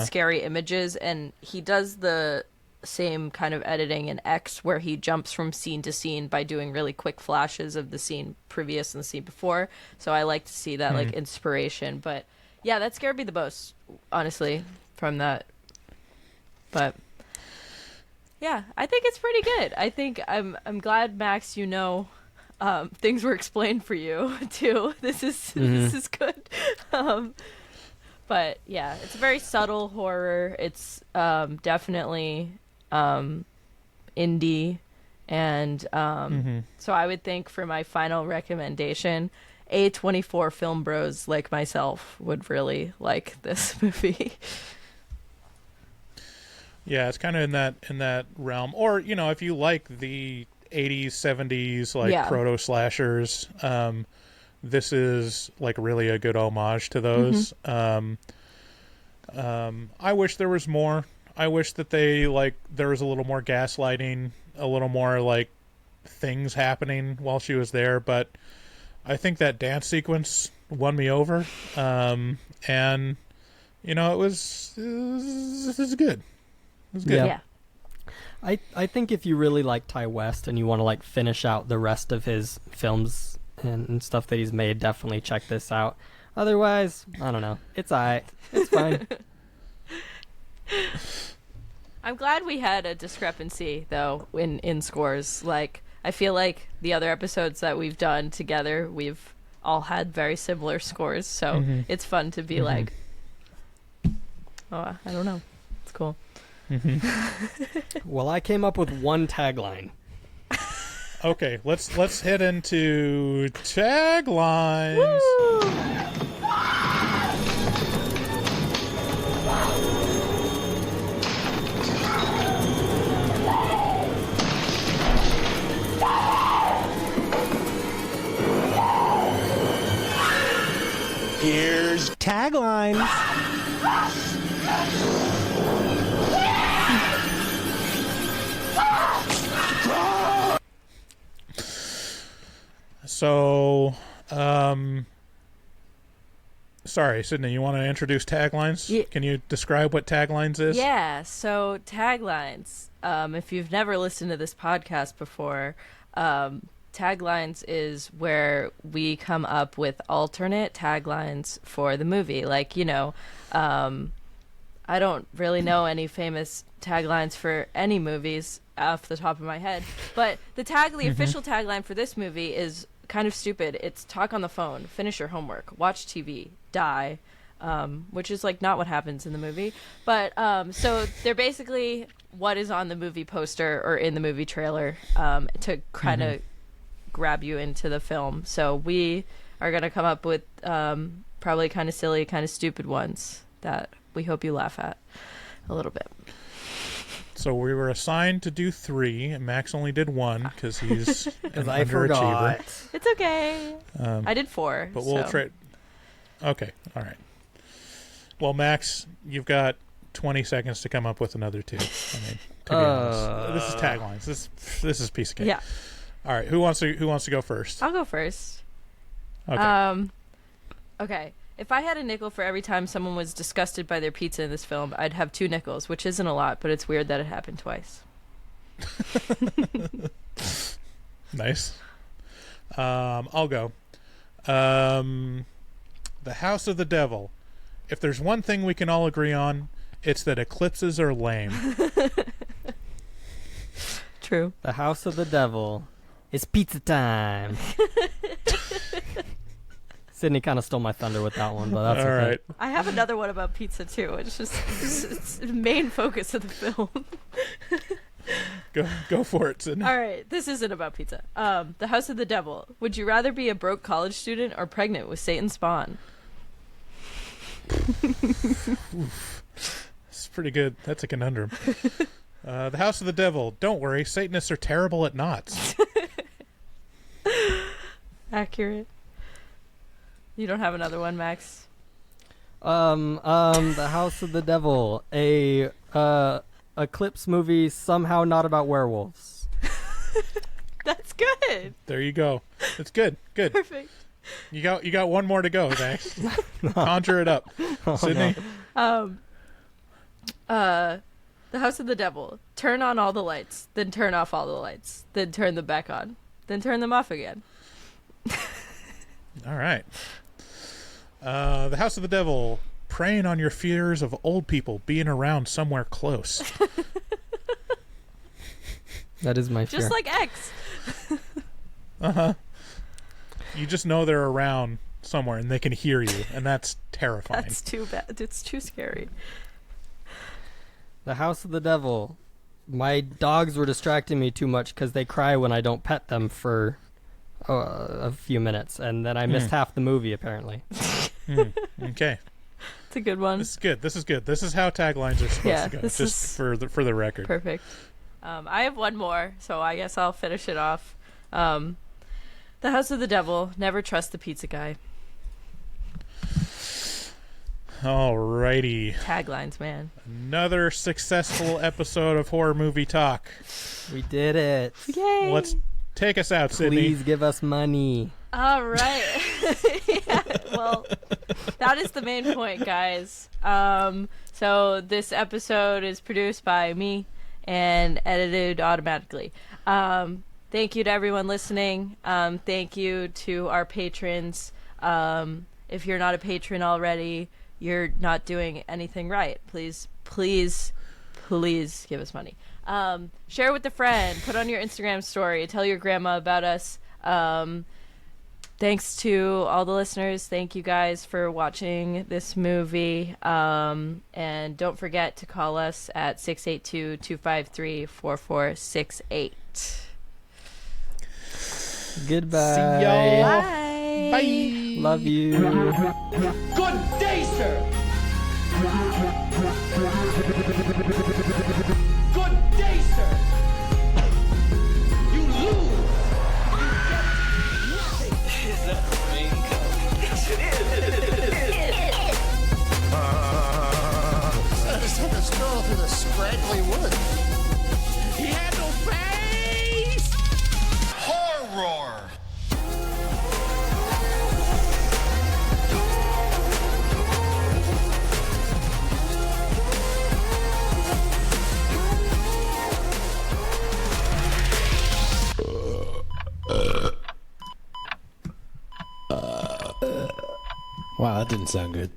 scary images, and he does the same kind of editing in X where he jumps from scene to scene by doing really quick flashes of the scene previous and the scene before. So I like to see that like inspiration. But yeah, that scared me the most, honestly, from that. But yeah, I think it's pretty good. I think I'm glad, Max, you know, things were explained for you too. This is good. But yeah, it's a very subtle horror. It's definitely indie, and so I would think for my final recommendation, A24 film bros like myself would really like this movie. Yeah, it's kind of in that realm. Or, you know, if you like the 80s, 70s like proto slashers, this is like really a good homage to those. I wish there was more. I wish that there was a little more gaslighting, a little more like things happening while she was there. But I think that dance sequence won me over. And you know, it was good. It was good. Yeah. I think if you really like Ty West and you want to like finish out the rest of his films and stuff that he's made, definitely check this out. Otherwise, I don't know. It's alright. It's fine. I'm glad we had a discrepancy though in scores. Like I feel like the other episodes that we've done together, we've all had very similar scores. So it's fun to be like, oh, I don't know. It's cool. Well, I came up with one tagline. Okay, let's head into taglines. Here's tagline. So, sorry, Sydney, you want to introduce taglines? Can you describe what taglines is? Yeah, so taglines. If you've never listened to this podcast before, taglines is where we come up with alternate taglines for the movie. Like, I don't really know any famous taglines for any movies off the top of my head, but the official tagline for this movie is kind of stupid. It's talk on the phone, finish your homework, watch TV, die, which is like not what happens in the movie. But so they're basically what is on the movie poster or in the movie trailer to kind of grab you into the film. So we are going to come up with probably kind of silly, kind of stupid ones that we hope you laugh at a little bit. So we were assigned to do 3, and Max only did 1 because he's an I underachiever. forgot. It's okay. I did 4. But we'll so. try. Okay, all right. Well, Max, you've got 20 seconds to come up with another 2. I mean, to be honest, this is taglines. This is piece of cake. Yeah. All right. Who wants to go first? I'll go first. Okay. Okay. If I had a nickel for every time someone was disgusted by their pizza in this film, I'd have 2 nickels, which isn't a lot, but it's weird that it happened twice. Nice. I'll go. The House of the Devil. If there's one thing we can all agree on, it's that eclipses are lame. True. The House of the Devil. It's pizza time. Sydney kind of stole my thunder with that one, but that's all okay. right. I have another one about pizza, too. It's just it's the main focus of the film. Go for it, Sydney. All right. This isn't about pizza. The House of the Devil. Would you rather be a broke college student or pregnant with Satan's spawn? It's pretty good. That's a conundrum. The House of the Devil. Don't worry, Satanists are terrible at knots. Accurate. You don't have another one, Max? The House of the Devil. A Eclipse movie somehow not about werewolves. That's good. There you go. It's good. Good. Perfect. You got one more to go, Max. Conjure it up, Sydney. No. The House of the Devil. Turn on all the lights, then turn off all the lights, then turn them back on, then turn them off again. All right. The House of the Devil. Preying on your fears of old people being around somewhere close. That is my fear. Just like X. Uh-huh. You just know they're around somewhere and they can hear you, and that's terrifying. That's too bad. It's too scary. The House of the Devil. My dogs were distracting me too much because they cry when I don't pet them for a few minutes, and then I missed half the movie, apparently. Okay. It's a good one. This is good. This is good. This is how taglines are supposed to go, just for the record. Perfect. I have one more, so I guess I'll finish it off. The House of the Devil. Never trust the pizza guy. Alrighty. Taglines, man. Another successful episode of Horror Movie Talk. We did it. Yay! Let's take us out, Sydney. Please give us money. All right. Yeah, well, that is the main point, guys. So this episode is produced by me and edited automatically. Thank you to everyone listening. Thank you to our patrons. If you're not a patron already, you're not doing anything right. Please give us money. Share with a friend. Put on your Instagram story. Tell your grandma about us. Thanks to all the listeners. Thank you guys for watching this movie. And don't forget to call us at 682-253-4468. Goodbye. See y'all. Bye. Bye. Love you. Good day, sir. Good day, sir. You lose. Is that the main cup? Yes, it is. Took a stroll through the scraggly woods. He had no face. Horror! Wow, that didn't sound good.